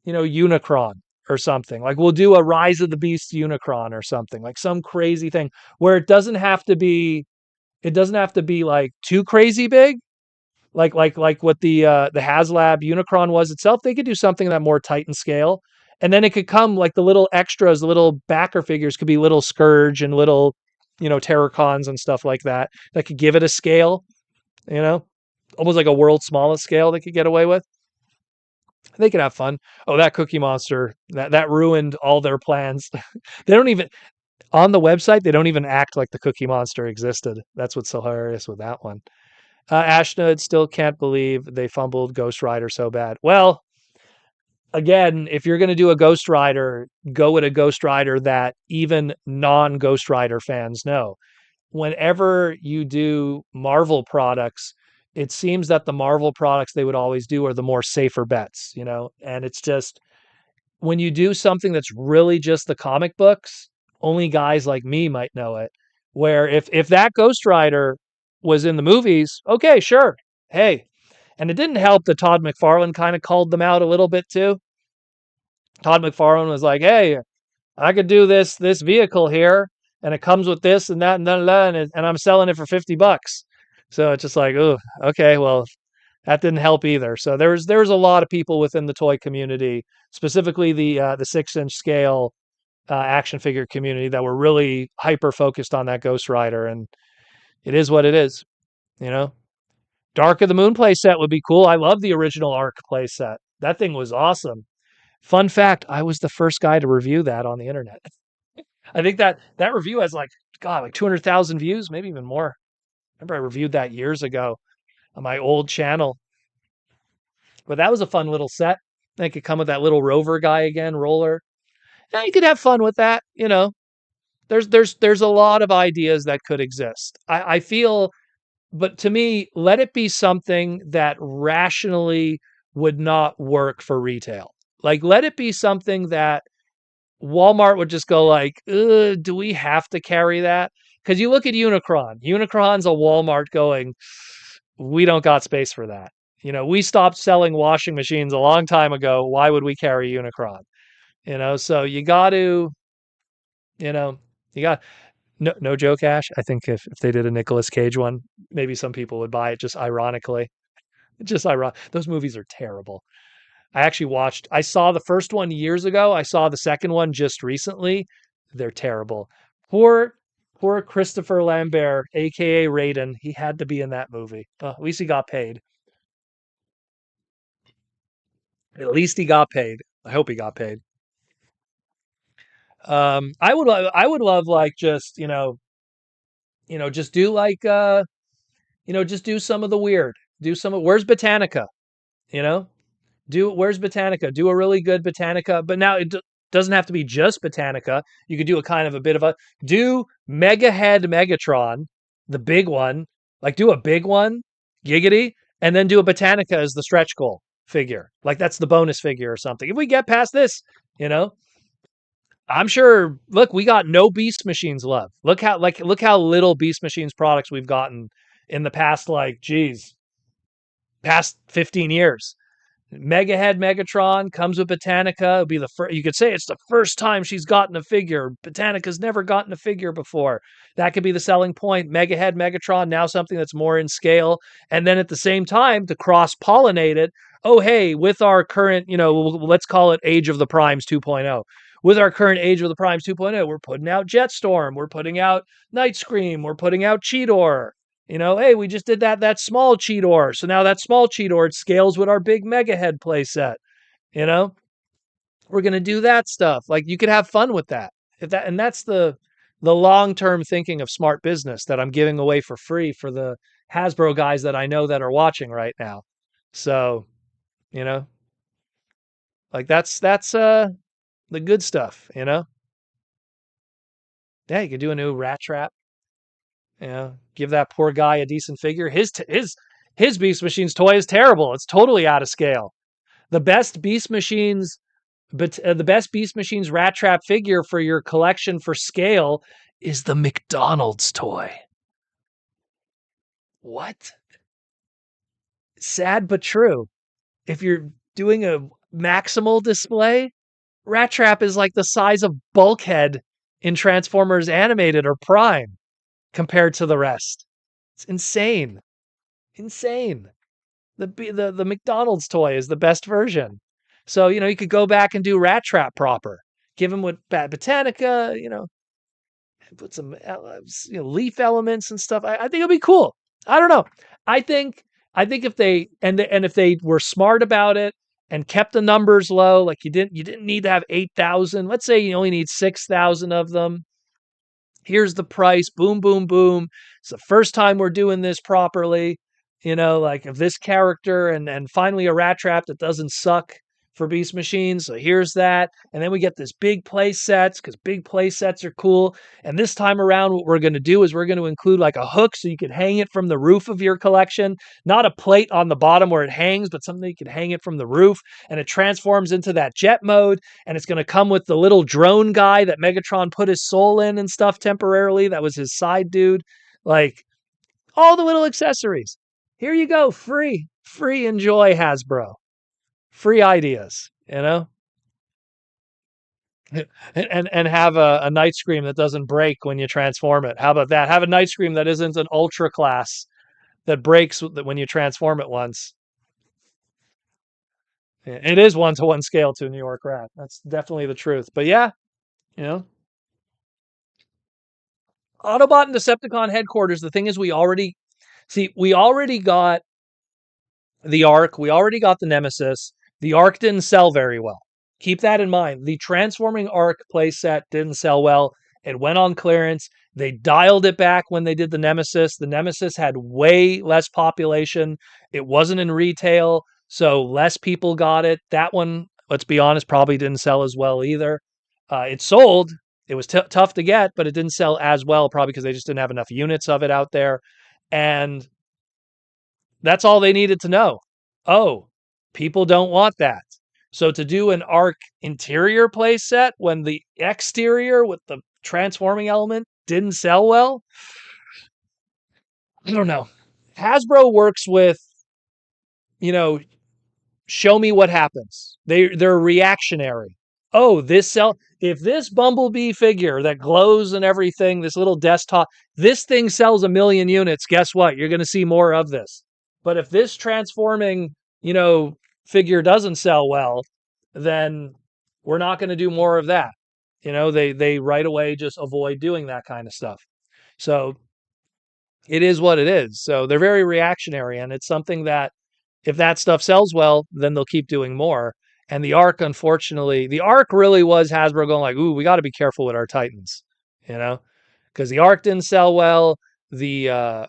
Unicron or something. Like we'll do a Rise of the Beast Unicron or something, like some crazy thing where it doesn't have to be like too crazy big, like what the Haslab Unicron was itself. They could do something that more Titan scale, and then it could come like the little extras, the little backer figures could be little Scourge and little, Terracons and stuff like that. That could give it a scale, you know, almost like a world's smallest scale. They could get away with. They could have fun. Oh, that Cookie Monster that ruined all their plans. They don't even on the website. They don't even act like the Cookie Monster existed. That's what's so hilarious with that one. Ashnud still can't believe they fumbled Ghost Rider so bad. Well, again, if you're going to do a Ghost Rider, go with a Ghost Rider that even non Ghost Rider fans know. Whenever you do Marvel products, it seems that the Marvel products they would always do are the more safer bets, and it's just when you do something that's really just the comic books, only guys like me might know it. Where if that Ghost Rider was in the movies, okay, sure. Hey, and it didn't help that Todd McFarlane kind of called them out a little bit too. Todd McFarlane was like, "Hey, I could do this vehicle here, and it comes with this and that and that, and I'm selling it for $50." So it's just like, oh, okay, well, that didn't help either. So there's a lot of people within the toy community, specifically the 6-inch scale action figure community, that were really hyper focused on that Ghost Rider, and it is what it is. You know, Dark of the Moon playset would be cool. I love the original Arc playset. That thing was awesome. Fun fact: I was the first guy to review that on the internet. I think that review has like 200,000 views, maybe even more. Remember I reviewed that years ago on my old channel. But that was a fun little set. They could come with that little rover guy again, roller. Yeah, you could have fun with that. There's a lot of ideas that could exist. I feel, but to me, let it be something that rationally would not work for retail. Like, let it be something that Walmart would just go like, do we have to carry that? Because you look at Unicron. Unicron's a Walmart going, we don't got space for that. We stopped selling washing machines a long time ago. Why would we carry Unicron? So you got to, you know, you got no joke, Ash. I think if they did a Nicolas Cage one, maybe some people would buy it just ironically. Just ironic. Those movies are terrible. I saw the first one years ago. I saw the second one just recently. They're terrible. Poor, poor Christopher Lambert, aka Raiden. He had to be in that movie. At least he got paid. At least he got paid. I hope he got paid. I would love like just just do like just do some of the weird. Do some of Where's Botanica? You know, do Where's Botanica? Do a really good Botanica, but now doesn't have to be just Botanica. You could do a kind of a bit of a do Mega Head Megatron, the big one, like do a big one, giggity, and then do a Botanica as the stretch goal figure. Like that's the bonus figure or something. If we get past this, you know, I'm sure. Look, we got no Beast Machines love. Look how little Beast Machines products we've gotten in the past, past 15 years. Mega Head Megatron comes with Botanica. It'll be the first. You could say it's the first time she's gotten a figure. Botanica's never gotten a figure before. That could be the selling point. Mega Head Megatron, now something that's more in scale, and then at the same time to cross pollinate it. Oh, hey, with our current, let's call it Age of the Primes 2.0. With our current Age of the Primes 2.0, we're putting out Jetstorm, we're putting out Night Scream, we're putting out Cheetor. Hey, we just did that small Cheetor. So now that small Cheetor, it scales with our big Mega Head playset. You know, we're gonna do that stuff. Like you could have fun with that. And that's the long-term thinking of smart business that I'm giving away for free for the Hasbro guys that I know that are watching right now. So, you know, like that's the good stuff. Yeah, you could do a new Rat Trap. Give that poor guy a decent figure. His Beast Machines toy is terrible. It's totally out of scale. The best Beast Machines But the best Beast Machines Rat Trap figure for your collection for scale is the McDonald's toy. What? Sad but true. If you're doing a maximal display, Rat Trap is like the size of Bulkhead in Transformers Animated or Prime compared to the rest. It's insane. Insane. The McDonald's toy is the best version. So, you could go back and do Rat Trap proper. Give him with Bat Botanica, put some leaf elements and stuff. I think it'll be cool. I don't know. I think if they and if they were smart about it and kept the numbers low, like you didn't need to have 8,000. Let's say you only need 6,000 of them. Here's the price. Boom, boom, boom. It's the first time we're doing this properly. Like of this character, and finally a Rat Trap that doesn't suck for Beast Machines. So here's that. And then we get this big play sets because big play sets are cool. And this time around, what we're going to do is we're going to include like a hook so you could hang it from the roof of your collection. Not a plate on the bottom where it hangs, but something you could hang it from the roof. And it transforms into that jet mode. And it's going to come with the little drone guy that Megatron put his soul in and stuff temporarily. That was his side dude. Like all the little accessories. Here you go. Free enjoy, Hasbro. Free ideas, and have a Night Scream that doesn't break when you transform it. How about that? Have a Night Scream that isn't an ultra class that breaks when you transform it once. It is 1-to-1 scale to a New York Rat. That's definitely the truth. But yeah, you know, Autobot and Decepticon headquarters. The thing is, we already got the Arc. We already got the Nemesis. The Arc didn't sell very well. Keep that in mind. The Transforming Arc playset didn't sell well. It went on clearance. They dialed it back when they did the Nemesis. The Nemesis had way less population. It wasn't in retail, so less people got it. That one, let's be honest, probably didn't sell as well either. It sold. It was tough to get, but it didn't sell as well, probably because they just didn't have enough units of it out there. And that's all they needed to know. Oh, people don't want that. So to do an Arc interior playset when the exterior with the transforming element didn't sell well, I don't know. Hasbro works with, show me what happens. They're reactionary. Oh, if this Bumblebee figure that glows and everything, this little desktop, this thing sells 1 million units, guess what? You're going to see more of this. But if this transforming, figure doesn't sell well, then we're not going to do more of that. They right away just avoid doing that kind of stuff. So it is what it is. So they're very reactionary, and it's something that if that stuff sells well, then they'll keep doing more. And the Arc, unfortunately, the Arc really was Hasbro going like, ooh, we got to be careful with our Titans, because the Arc didn't sell well. The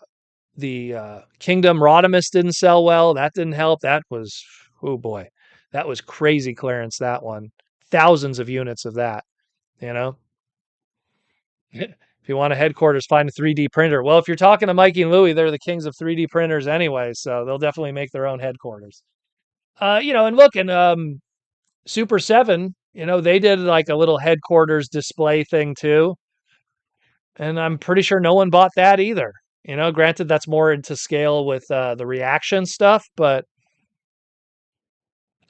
Kingdom Rodimus didn't sell well. That didn't help. That was, oh boy, that was crazy clearance, that one. Thousands of units of that, If you want a headquarters, find a 3D printer. Well, if you're talking to Mikey and Louie, they're the kings of 3D printers anyway, so they'll definitely make their own headquarters. And look, and Super 7, they did like a little headquarters display thing too. And I'm pretty sure no one bought that either. Granted, that's more into scale with the reaction stuff, but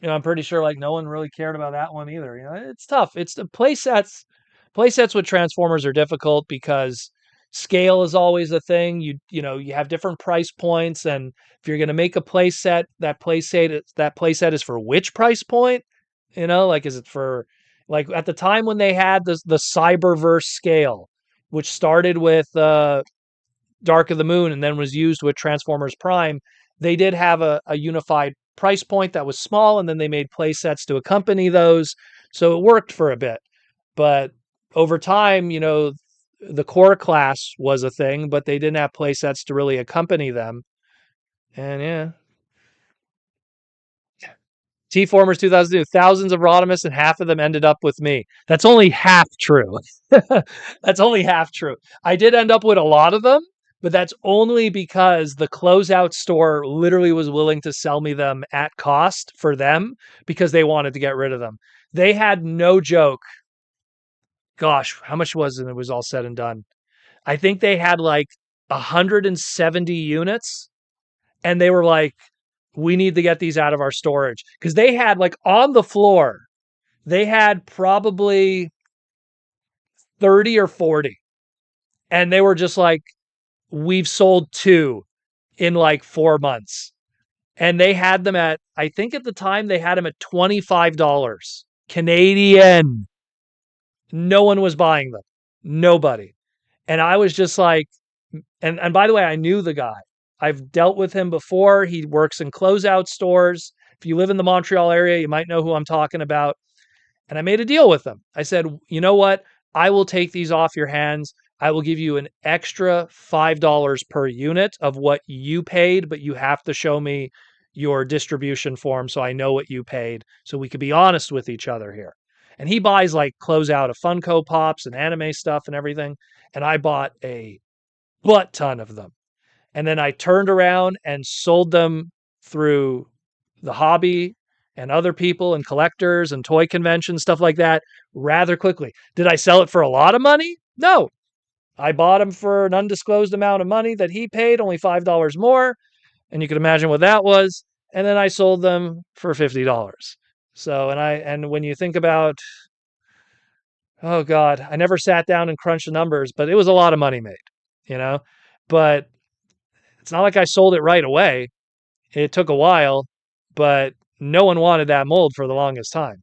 I'm pretty sure like no one really cared about that one either. It's tough. It's the playsets. Playsets with Transformers are difficult because scale is always a thing. You have different price points, and if you're going to make a playset, that playset is for which price point? Like is it for like at the time when they had the Cyberverse scale, which started with Dark of the Moon and then was used with Transformers Prime, they did have a unified price point that was small, and then they made play sets to accompany those. So it worked for a bit. But over time, the core class was a thing, but they didn't have play sets to really accompany them. And yeah. T-Formers 2002, thousands of Rodimus, and half of them ended up with me. That's only half true. That's only half true. I did end up with a lot of them, but that's only because the closeout store literally was willing to sell me them at cost for them because they wanted to get rid of them. They had, no joke. Gosh, how much was it? It was all said and done. I think they had like 170 units, and they were like, we need to get these out of our storage because they had, like, on the floor, they had probably 30 or 40, and they were just like, we've sold two in like 4 months. And they had them at, I think at the time they had them at $25 Canadian. No one was buying them. Nobody. And I was just like, and by the way, I knew the guy. I've dealt with him before. He works in closeout stores. If you live in the Montreal area, you might know who I'm talking about. And I made a deal with them. I said, you know what? I will take these off your hands. I will give you an extra $5 per unit of what you paid, but you have to show me your distribution form so I know what you paid so we could be honest with each other here. And he buys like closeout of Funko Pops and anime stuff and everything. And I bought a butt ton of them. And then I turned around and sold them through the hobby and other people and collectors and toy conventions, stuff like that, rather quickly. Did I sell it for a lot of money? No. I bought them for an undisclosed amount of money that he paid, only $5 more. And you can imagine what that was. And then I sold them for $50. So, and when you think about, oh God, I never sat down and crunched the numbers, but it was a lot of money made, you know? But it's not like I sold it right away. It took a while, but no one wanted that mold for the longest time.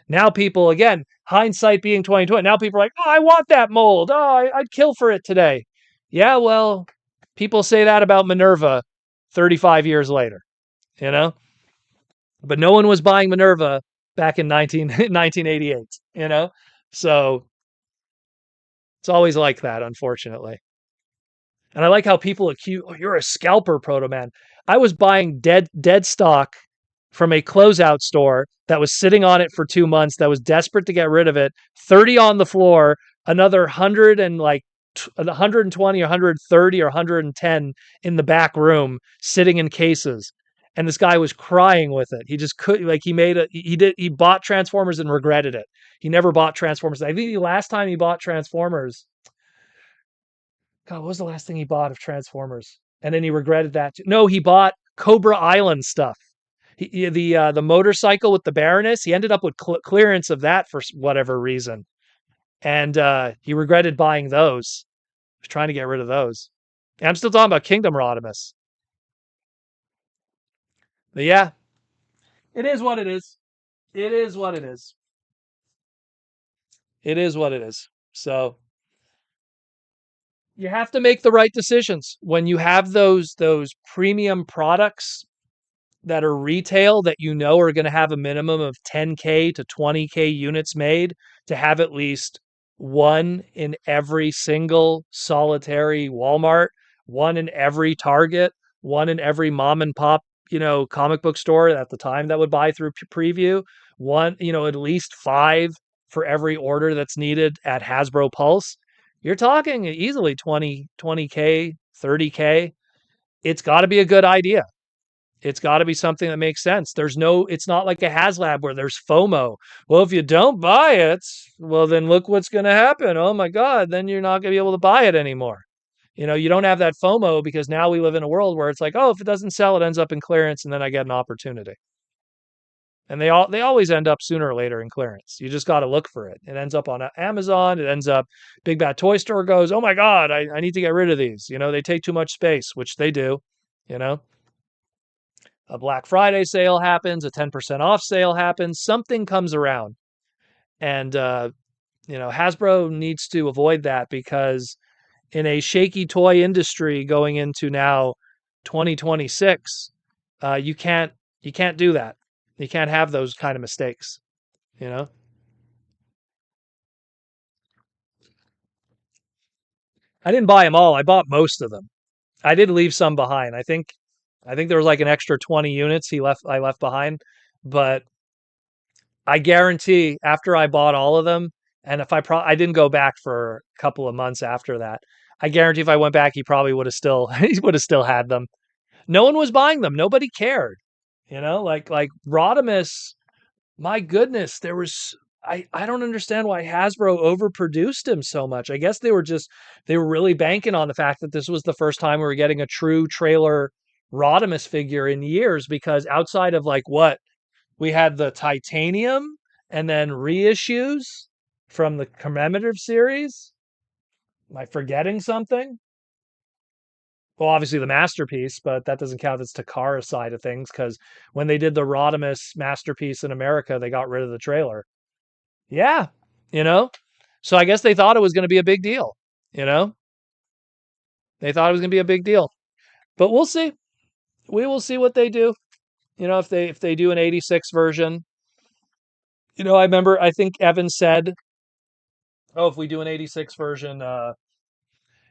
Now people, again, hindsight being 2020, now people are like, oh, I want that mold. Oh, I'd kill for it today. Yeah, well, people say that about Minerva 35 years later, you know? But no one was buying Minerva back in 1988, you know? So it's always like that, unfortunately. And I like how people accuse, oh, you're a scalper, Protoman. I was buying dead stock from a closeout store that was sitting on it for 2 months, that was desperate to get rid of it. 30 on the floor, another 100 and like 120 or 130 or 110 in the back room, sitting in cases. And this guy was crying with it. He just could, like, he bought Transformers and regretted it. He never bought Transformers. I think the last time he bought Transformers, God, what was the last thing he bought of Transformers? And then he regretted that too. No, he bought Cobra Island stuff. The motorcycle with the Baroness. He ended up with clearance of that for whatever reason, and he regretted buying those. He was trying to get rid of those. And I'm still talking about Kingdom Rodimus. But yeah, it is what it is. It is what it is. It is what it is. So you have to make the right decisions when you have those premium products that are retail that you know are going to have a minimum of 10K to 20K units made, to have at least one in every single solitary Walmart, one in every Target, one in every mom and pop, comic book store at the time that would buy through preview, one, at least five for every order that's needed at Hasbro Pulse. You're talking easily 20K, 30K. It's got to be a good idea. It's got to be something that makes sense. It's not like a Haslab where there's FOMO. Well, if you don't buy it, well, then look what's going to happen. Oh my God, then you're not going to be able to buy it anymore. You don't have that FOMO because now we live in a world where it's like, oh, if it doesn't sell, it ends up in clearance and then I get an opportunity. And they always end up sooner or later in clearance. You just got to look for it. It ends up on Amazon. It ends up, Big Bad Toy Store goes, oh my God, I need to get rid of these. They take too much space, which they do, A Black Friday sale happens, a 10% off sale happens, something comes around. And, Hasbro needs to avoid that because in a shaky toy industry going into now 2026, you can't do that. You can't have those kind of mistakes, you know? I didn't buy them all. I bought most of them. I did leave some behind. I think there was like an extra 20 units I left behind, but I guarantee after I bought all of them, and if I didn't go back for a couple of months after that, I guarantee if I went back, he probably would have still he would have still had them. No one was buying them. Nobody cared. Like Rodimus, my goodness, there was I don't understand why Hasbro overproduced him so much. I guess they were really banking on the fact that this was the first time we were getting a true trailer Rodimus figure in years, because outside of like what we had, the titanium and then reissues from the commemorative series. Am I forgetting something? Well, obviously the masterpiece, but that doesn't count as Takara side of things, because when they did the Rodimus masterpiece in America, they got rid of the trailer. Yeah, you know? So I guess they thought it was going to be a big deal, you know? They thought it was going to be a big deal. But we'll see. We will see what they do. If they do an 86 version. I think Evan said, "Oh, if we do an 86 version,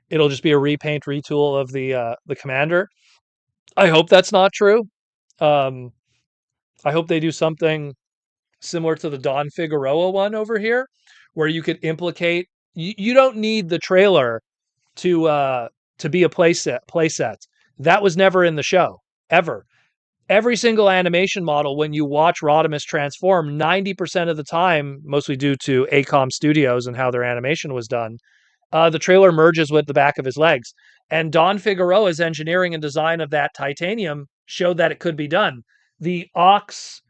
it'll just be a repaint retool of the Commander." I hope that's not true. Um, I hope they do something similar to the Don Figueroa one over here, where you could implicate. You don't need the trailer to be a playset. That was never in the show ever. Every single animation model, when you watch Rodimus transform, 90% of the time, mostly due to ACOM Studios and how their animation was done, the trailer merges with the back of his legs. And Don Figueroa's engineering and design of that titanium showed that it could be done. The Ox,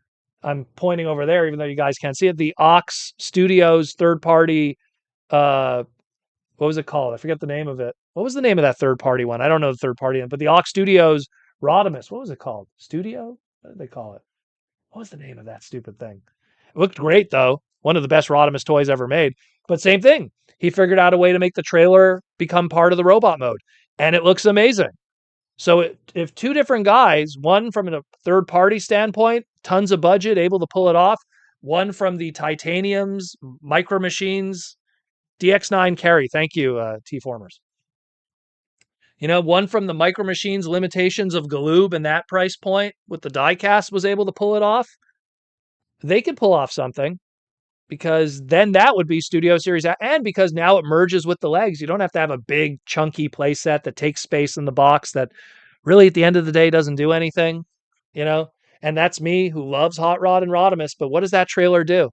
I'm pointing over there, even though you guys can't see it, the Ox Studios third party, uh, what was it called? I forget the name of it. What was the name of that third party one? I don't know the third party one, but the Ox Studios Rodimus, what was it called? Studio? What did they call it? What was the name of that stupid thing? It looked great though. One of the best Rodimus toys ever made. But same thing. He figured out a way to make the trailer become part of the robot mode, and it looks amazing. So if two different guys, one from a third party standpoint, tons of budget, able to pull it off, one from the Titaniums, Micro Machines, DX9 carry. Thank you, T Formers. One from the Micro Machines limitations of Galoob and that price point with the diecast was able to pull it off. They could pull off something, because then that would be Studio Series. And because now it merges with the legs, you don't have to have a big, chunky playset that takes space in the box that really, at the end of the day, doesn't do anything, you know? And that's me, who loves Hot Rod and Rodimus, but what does that trailer do?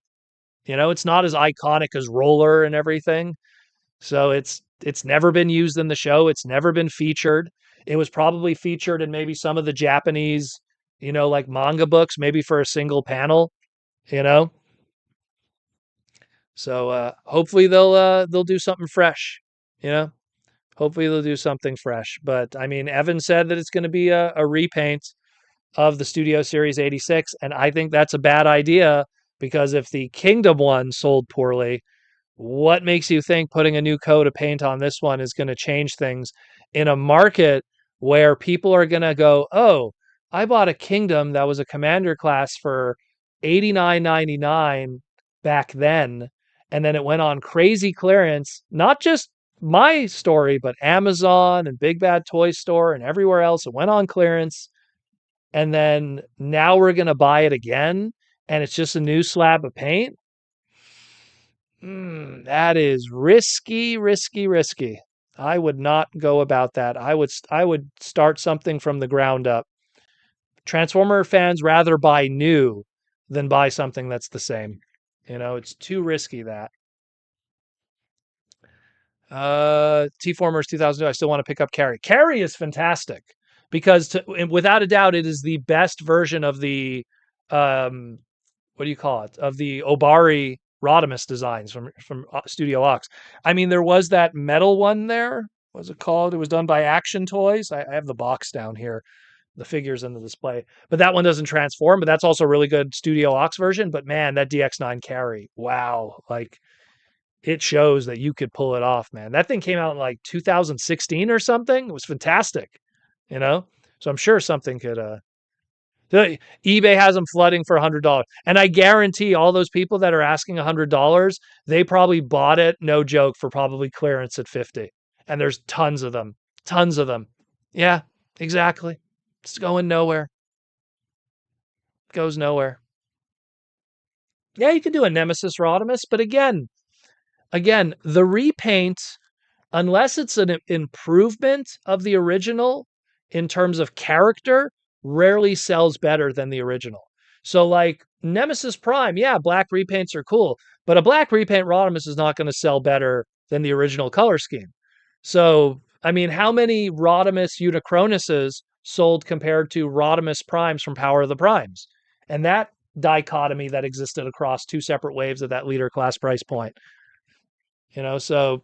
It's not as iconic as Roller and everything. So it's never been used in the show. It's never been featured. It was probably featured in maybe some of the Japanese, like manga books, maybe for a single panel, you know? So hopefully they'll do something fresh, you know. Hopefully they'll do something fresh. But I mean, Evan said that it's going to be a repaint of the Studio Series 86, and I think that's a bad idea, because if the Kingdom one sold poorly, what makes you think putting a new coat of paint on this one is going to change things in a market where people are going to go, "Oh, I bought a Kingdom that was a Commander class for $89.99 back then, and then it went on crazy clearance." Not just my story, but Amazon and Big Bad Toy Store and everywhere else. It went on clearance, and then now we're going to buy it again, and it's just a new slab of paint. That is risky, risky, risky. I would not go about that. I would start something from the ground up. Transformer fans rather buy new than buy something that's the same. It's too risky, that. T-Formers 2002, I still want to pick up Carrie. Carrie is fantastic, because without a doubt, it is the best version of the, what do you call it? Of the Obari Rodimus designs from Studio Ox. I mean, there was that metal one there. What was it called? It was done by Action Toys. I have the box down here, the figures in the display. But that one doesn't transform, but that's also a really good Studio Ox version. But man, that DX9 carry, wow. Like, it shows that you could pull it off, man. That thing came out in like 2016 or something. It was fantastic, you know? So I'm sure something could, eBay has them flooding for $100. And I guarantee all those people that are asking $100, they probably bought it, no joke, for probably clearance at 50. And there's tons of them. Tons of them. Yeah, exactly. It's going nowhere. Goes nowhere. Yeah, you could do a Nemesis Rodimus, but again, the repaint unless it's an improvement of the original in terms of character, rarely sells better than the original. So, like Nemesis Prime, yeah, black repaints are cool, but a black repaint Rodimus is not going to sell better than the original color scheme. So, I mean, how many Rodimus Unicronuses sold compared to Rodimus Primes from Power of the Primes? And that dichotomy that existed across two separate waves of that leader class price point. So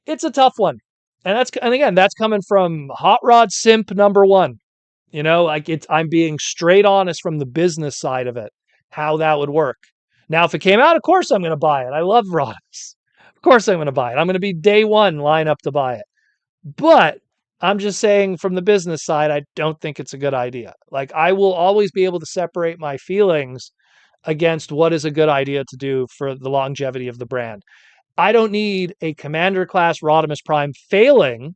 it's a tough one. And again, that's coming from Hot Rod Simp number one. Like I'm being straight honest from the business side of it, how that would work. Now, if it came out, of course I'm going to buy it. I love Rodimus. Of course I'm going to buy it. I'm going to be day one line up to buy it. But I'm just saying from the business side, I don't think it's a good idea. Like I will always be able to separate my feelings against what is a good idea to do for the longevity of the brand. I don't need a commander class Rodimus Prime failing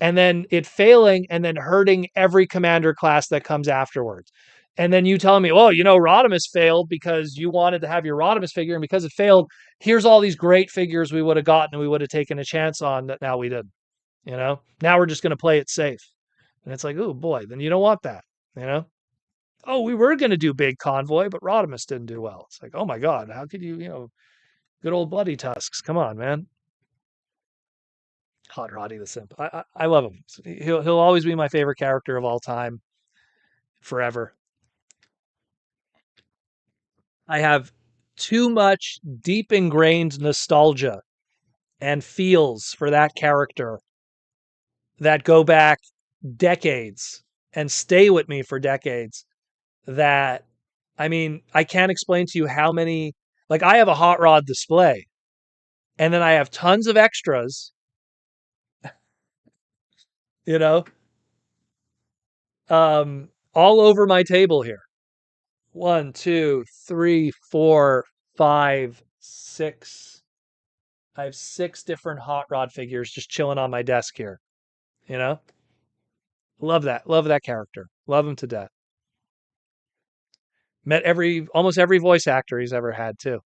and then it failing and then hurting every commander class that comes afterwards. And then you telling me, oh, Rodimus failed because you wanted to have your Rodimus figure. And because it failed, here's all these great figures we would have gotten and we would have taken a chance on that now we didn't. Now we're just going to play it safe. And it's like, oh boy, then you don't want that, Oh, we were going to do Big Convoy, but Rodimus didn't do well. It's like, oh my God, how could you, good old Bloody Tusks. Come on, man. Hot Roddy the Simp. I love him. He'll always be my favorite character of all time, forever. I have too much deep ingrained nostalgia and feels for that character that go back decades and stay with me for decades. That, I mean, I can't explain to you how many. Like I have a hot rod display, and then I have tons of extras. You know, all over my table here. 1, 2, 3, 4, 5, 6. I have 6 different hot rod figures just chilling on my desk here. You know, love that. Love that character. Love him to death. Met almost every voice actor he's ever had too.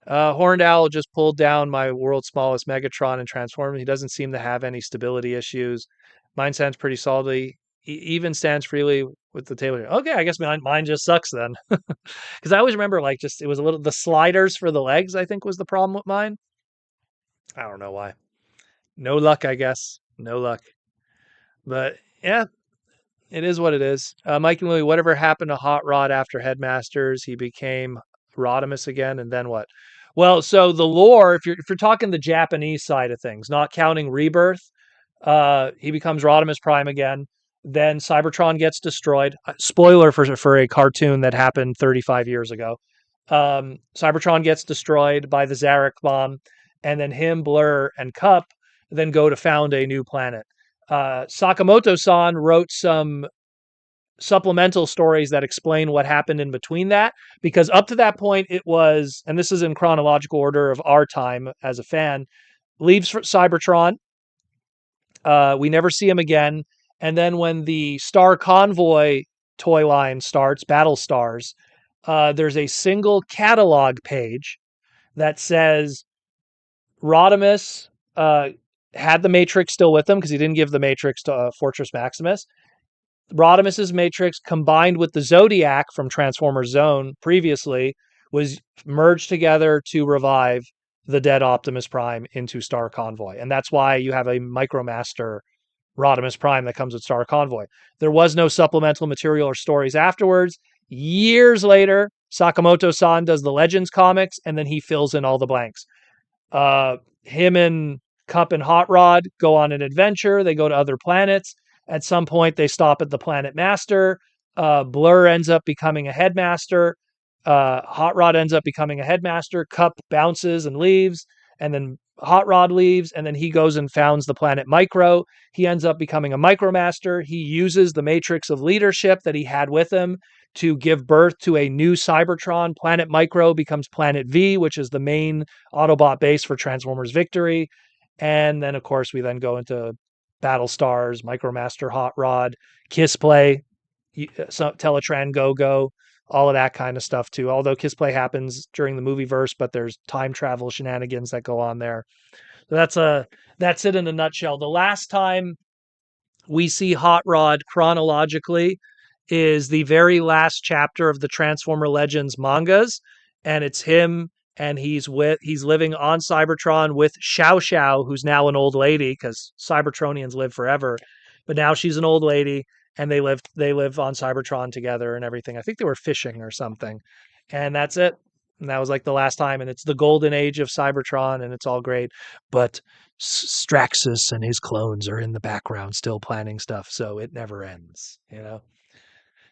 Horned Owl just pulled down my world's smallest Megatron and transformed. He doesn't seem to have any stability issues. Mine stands pretty solidly. He even stands freely with the table. Okay, I guess mine just sucks then. Because I always remember it was a little the sliders for the legs. I think was the problem with mine. I don't know why. No luck, I guess. No luck. But yeah, it is what it is. Mike and Louie, whatever happened to Hot Rod after Headmasters? He became Rodimus again, and then what? Well, so the lore, if you're talking the Japanese side of things, not counting Rebirth, he becomes Rodimus Prime again. Then Cybertron gets destroyed. Spoiler for a cartoon that happened 35 years ago. Cybertron gets destroyed by the Zarek bomb, and then him, Blur, and Cup then go to found a new planet. Sakamoto-san wrote some supplemental stories that explain what happened in between that, because up to that point it was, and this is in chronological order of our time as a fan, leaves for Cybertron. We never see him again. And then when the Star Convoy toy line starts, Battle Stars, there's a single catalog page that says Rodimus had the Matrix still with him because he didn't give the Matrix to Fortress Maximus. Rodimus's Matrix combined with the Zodiac from Transformers Zone previously was merged together to revive the dead Optimus Prime into Star Convoy. And that's why you have a Micromaster Rodimus Prime that comes with Star Convoy. There was no supplemental material or stories afterwards. Years later, Sakamoto-san does the Legends comics, and then he fills in all the blanks. Him and Cup and Hot Rod go on an adventure. They go to other planets. At some point, they stop at the Planet Master. Blur ends up becoming a headmaster. Hot Rod ends up becoming a headmaster. Cup bounces and leaves. And then Hot Rod leaves. And then he goes and founds the planet Micro. He ends up becoming a Micromaster. He uses the matrix of leadership that he had with him to give birth to a new Cybertron. Planet Micro becomes Planet V, which is the main Autobot base for Transformers Victory. And then, of course, we then go into Battle Stars, Micromaster Hot Rod, Kiss Play, Teletran Go-Go, all of that kind of stuff too. Although Kiss Play happens during the movie verse, but there's time travel shenanigans that go on there. So that's it in a nutshell. The last time we see Hot Rod chronologically is the very last chapter of the Transformer Legends mangas, and it's him and he's living on Cybertron with Xiao Xiao, who's now an old lady because Cybertronians live forever, but now she's an old lady, and they live on Cybertron together and everything. I think they were fishing or something, and that's it. And that was like the last time, and it's the golden age of Cybertron, and it's all great. But Straxus and his clones are in the background still planning stuff, so it never ends, you know.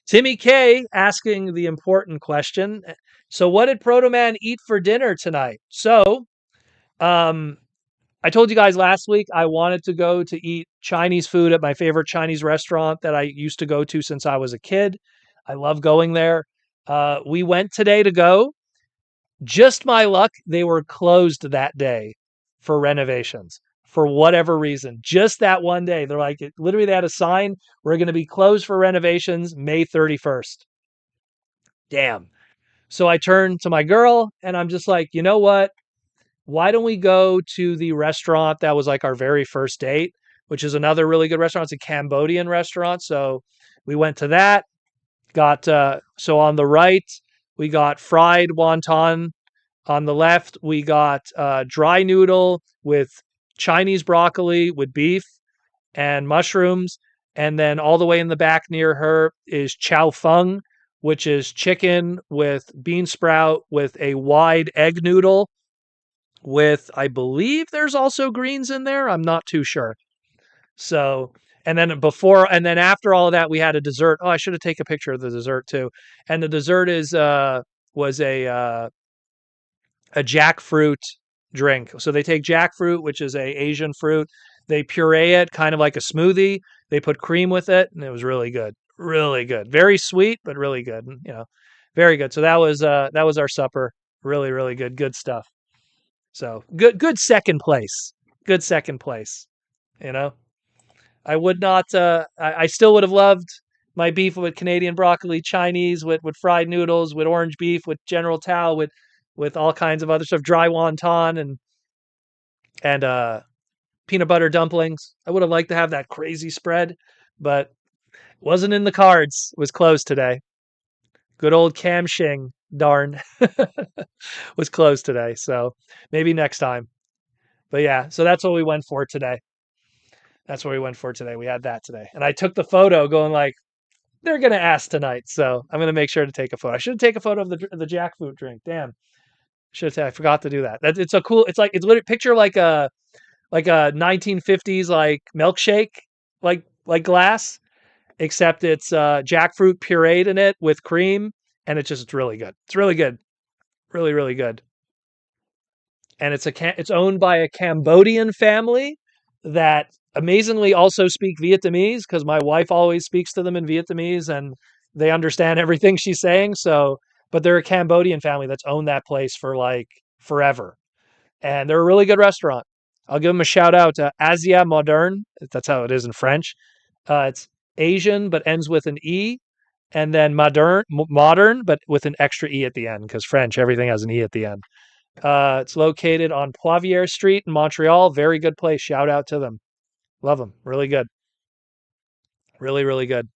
Timmy K asking the important question. So what did Protoman eat for dinner tonight? So, I told you guys last week I wanted to go to eat Chinese food at my favorite Chinese restaurant that I used to go to since I was a kid. I love going there. We went today to go. Just my luck, they were closed that day for renovations for whatever reason. Just that one day. They're like, literally, they had a sign, we're going to be closed for renovations May 31st. Damn. So I turned to my girl and I'm just like, you know what? Why don't we go to the restaurant that was like our very first date, which is another really good restaurant. It's a Cambodian restaurant. So we went to that. So on the right, we got fried wonton. On the left, we got dry noodle with Chinese broccoli with beef and mushrooms. And then all the way in the back near her is chow fung, which is chicken with bean sprout with a wide egg noodle with, I believe there's also greens in there. I'm not too sure. So, and then after all of that, we had a dessert. Oh, I should have taken a picture of the dessert too. And the dessert was a jackfruit drink. So they take jackfruit, which is a Asian fruit. They puree it kind of like a smoothie. They put cream with it, and it was really good. Really good. Very sweet, but really good. You know, very good. So that was our supper. Really, really good. Good stuff. So good second place. Good second place. You know, I would not. I still would have loved my beef with Canadian broccoli, Chinese with fried noodles, with orange beef, with General Tao, with all kinds of other stuff, dry wonton and peanut butter dumplings. I would have liked to have that crazy spread, but wasn't in the cards. It was closed today. Good old Kam Shing, darn, was closed today. So maybe next time. But yeah, so that's what we went for today. That's what we went for today. We had that today. And I took the photo going like, they're going to ask tonight. So I'm going to make sure to take a photo. I should take a photo of the jackfruit drink. Damn. I forgot to do that. It's a cool, it's literally picture like a 1950s like milkshake, like glass, except it's jackfruit pureed in it with cream. And it's really good. It's really good. Really, really good. And it's owned by a Cambodian family that amazingly also speak Vietnamese because my wife always speaks to them in Vietnamese and they understand everything she's saying. So, but they're a Cambodian family that's owned that place for like forever. And they're a really good restaurant. I'll give them a shout out to Asia Moderne. That's how it is in French. It's Asian, but ends with an E. And then modern, but with an extra E at the end because French, everything has an E at the end. It's located on Poivriere Street in Montreal. Very good place. Shout out to them. Love them. Really good. Really, really good.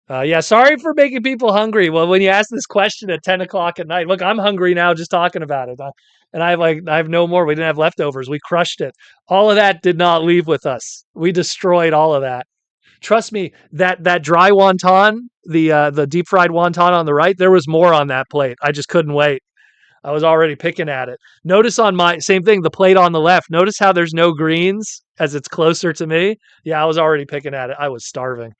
Yeah, sorry for making people hungry. Well, when you ask this question at 10 o'clock at night, look, I'm hungry now just talking about it. And I have no more. We didn't have leftovers. We crushed it. All of that did not leave with us. We destroyed all of that. Trust me, that dry wonton, the deep fried wonton on the right, there was more on that plate. I just couldn't wait. I was already picking at it. Notice on my same thing, the plate on the left. Notice how there's no greens as it's closer to me. Yeah, I was already picking at it. I was starving.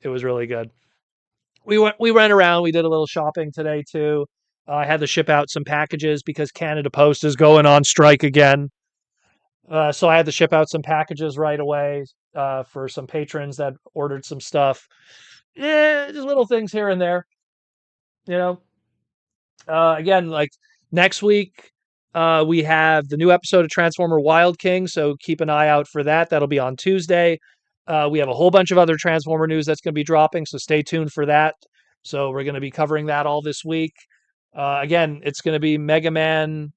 It was really good. We went around. We did a little shopping today too. I had to ship out some packages because Canada Post is going on strike again. So I had to ship out some packages right away for some patrons that ordered some stuff. Yeah, just little things here and there. You know, again, like next week, we have the new episode of Transformer Wild King, so keep an eye out for that. That'll be on Tuesday. We have a whole bunch of other Transformer news that's going to be dropping, so stay tuned for that. So we're going to be covering that all this week. Again, it's going to be Mega Man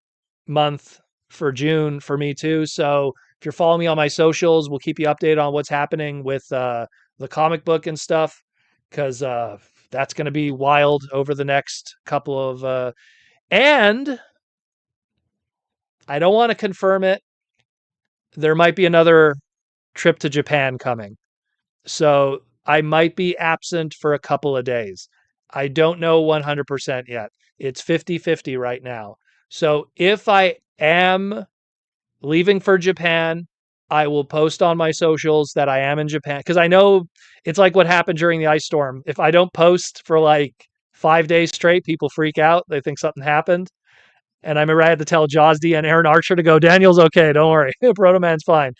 month for June for me too. So if you're following me on my socials, we'll keep you updated on what's happening with the comic book and stuff, because that's going to be wild over the next couple of. And I don't want to confirm it. There might be another trip to Japan coming. So I might be absent for a couple of days. I don't know 100% yet. It's 50-50 right now. So if I am leaving for Japan, I will post on my socials that I am in Japan, because I know it's like what happened during the ice storm. If I don't post for like 5 days straight, people freak out. They think something happened. And I remember I had to tell Josdy and Aaron Archer to go, Daniel's okay. Don't worry. Protoman's fine.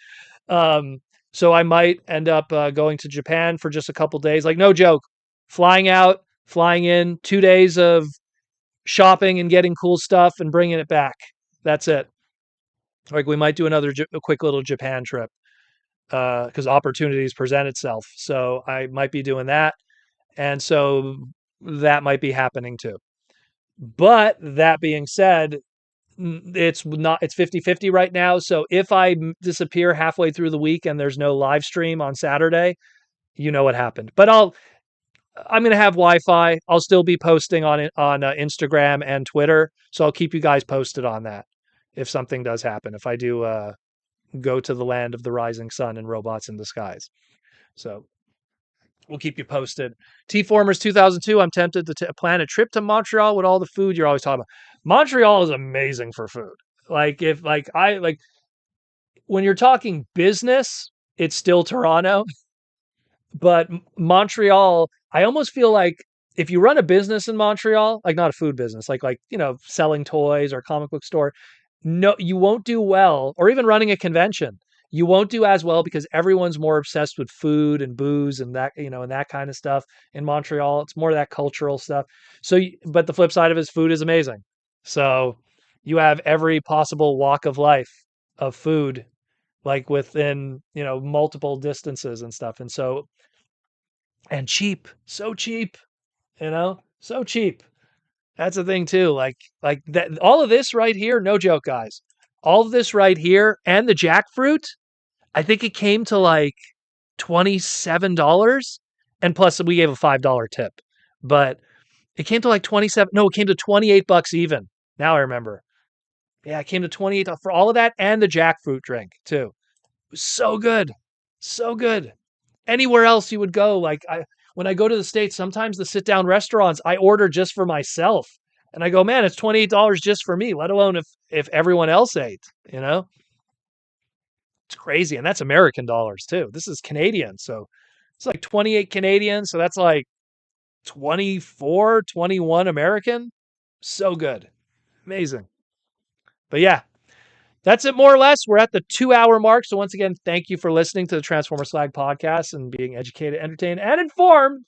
Um, so I might end up going to Japan for just a couple days. Like, no joke. Flying out, flying in, 2 days of shopping and getting cool stuff and bringing it back. That's it. Like, we might do another a quick little Japan trip because opportunities present itself. So I might be doing that. And so that might be happening too. But that being said, it's 50-50 right now. So if I disappear halfway through the week and there's no live stream on Saturday, you know what happened. But I'm going to have Wi-Fi. I'll still be posting on Instagram and Twitter. So I'll keep you guys posted on that if something does happen, if I do go to the land of the rising sun and robots in disguise. So we'll keep you posted. T-Formers 2002, I'm tempted to plan a trip to Montreal with all the food you're always talking about. Montreal is amazing for food. Like, if when you're talking business, it's still Toronto. But Montreal, I almost feel like if you run a business in Montreal, like not a food business, like selling toys or comic book store, no, you won't do well, or even running a convention. You won't do as well because everyone's more obsessed with food and booze and that, and that kind of stuff in Montreal. It's more of that cultural stuff. So, but the flip side of his food is amazing. So you have every possible walk of life of food, like within, multiple distances and stuff. And so, and cheap, so cheap, so cheap. That's the thing too. Like that, all of this right here, no joke, guys. All of this right here and the jackfruit, I think it came to like $27. And plus we gave a $5 tip. But it came to like 27. No, it came to $28 even. Now I remember. Yeah, it came to 28 for all of that and the jackfruit drink too. It was so good. So good. Anywhere else you would go, when I go to the States, sometimes the sit-down restaurants I order just for myself. And I go, man, it's $28 just for me, let alone if everyone else ate, It's crazy. And that's American dollars too. This is Canadian. So it's like 28 Canadian. So that's like 24, 21 American. So good. Amazing. But yeah, that's it more or less. We're at the 2-hour mark. So once again, thank you for listening to the Transformer Slag podcast and being educated, entertained, and informed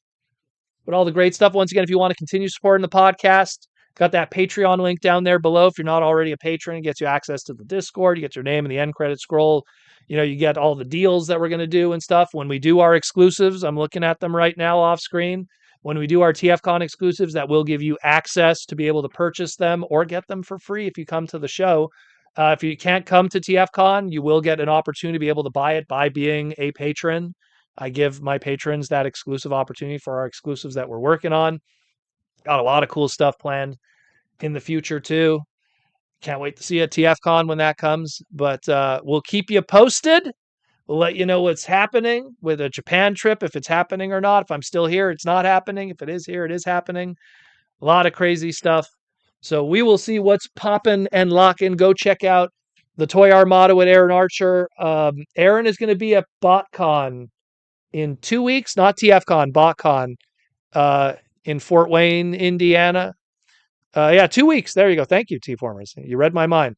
with all the great stuff. Once again, if you want to continue supporting the podcast, got that Patreon link down there below. If you're not already a patron, it gets you access to the Discord. You get your name in the end credit scroll. You get all the deals that we're going to do and stuff. When we do our exclusives, I'm looking at them right now off screen. When we do our TFCon exclusives, that will give you access to be able to purchase them or get them for free if you come to the show. If you can't come to TFCon, you will get an opportunity to be able to buy it by being a patron. I give my patrons that exclusive opportunity for our exclusives that we're working on. Got a lot of cool stuff planned in the future too. Can't wait to see you at TFCon when that comes. But we'll keep you posted. We'll let you know what's happening with a Japan trip, if it's happening or not. If I'm still here, it's not happening. If it is here, it is happening. A lot of crazy stuff. So we will see what's popping and locking. Go check out the Toy Armada with Aaron Archer. Aaron is going to be at BotCon in 2 weeks, not TFCon, BotCon in Fort Wayne, Indiana. 2 weeks. There you go. Thank you, T-Formers. You read my mind.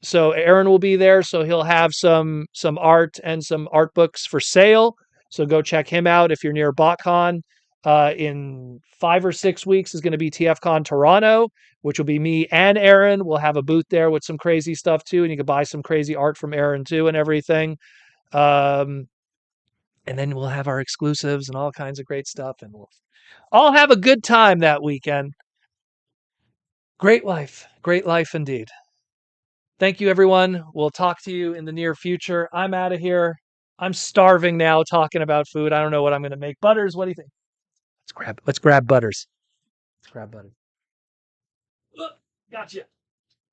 So Aaron will be there. So he'll have some art and some art books for sale. So go check him out if you're near BotCon. In 5 or 6 weeks is going to be TFCon Toronto, which will be me and Aaron. We'll have a booth there with some crazy stuff too, and you can buy some crazy art from Aaron too and everything. And then we'll have our exclusives and all kinds of great stuff. And we'll all have a good time that weekend. Great life. Great life indeed. Thank you, everyone. We'll talk to you in the near future. I'm out of here. I'm starving now talking about food. I don't know what I'm going to make. Butters, what do you think? Let's grab Butters. Let's grab Butters. Gotcha.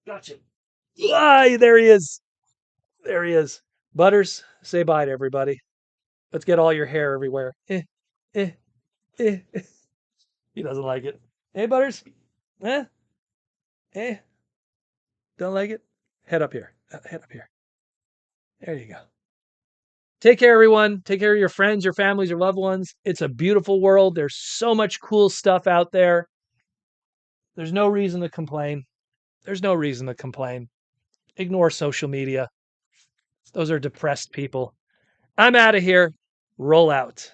Gotcha. There he is. There he is. Butters, say bye to everybody. Let's get all your hair everywhere. Eh, eh. He doesn't like it. Hey, Butters. Eh? Eh? Don't like it? Head up here. Head up here. There you go. Take care, everyone. Take care of your friends, your families, your loved ones. It's a beautiful world. There's so much cool stuff out there. There's no reason to complain. There's no reason to complain. Ignore social media. Those are depressed people. I'm out of here. Roll out.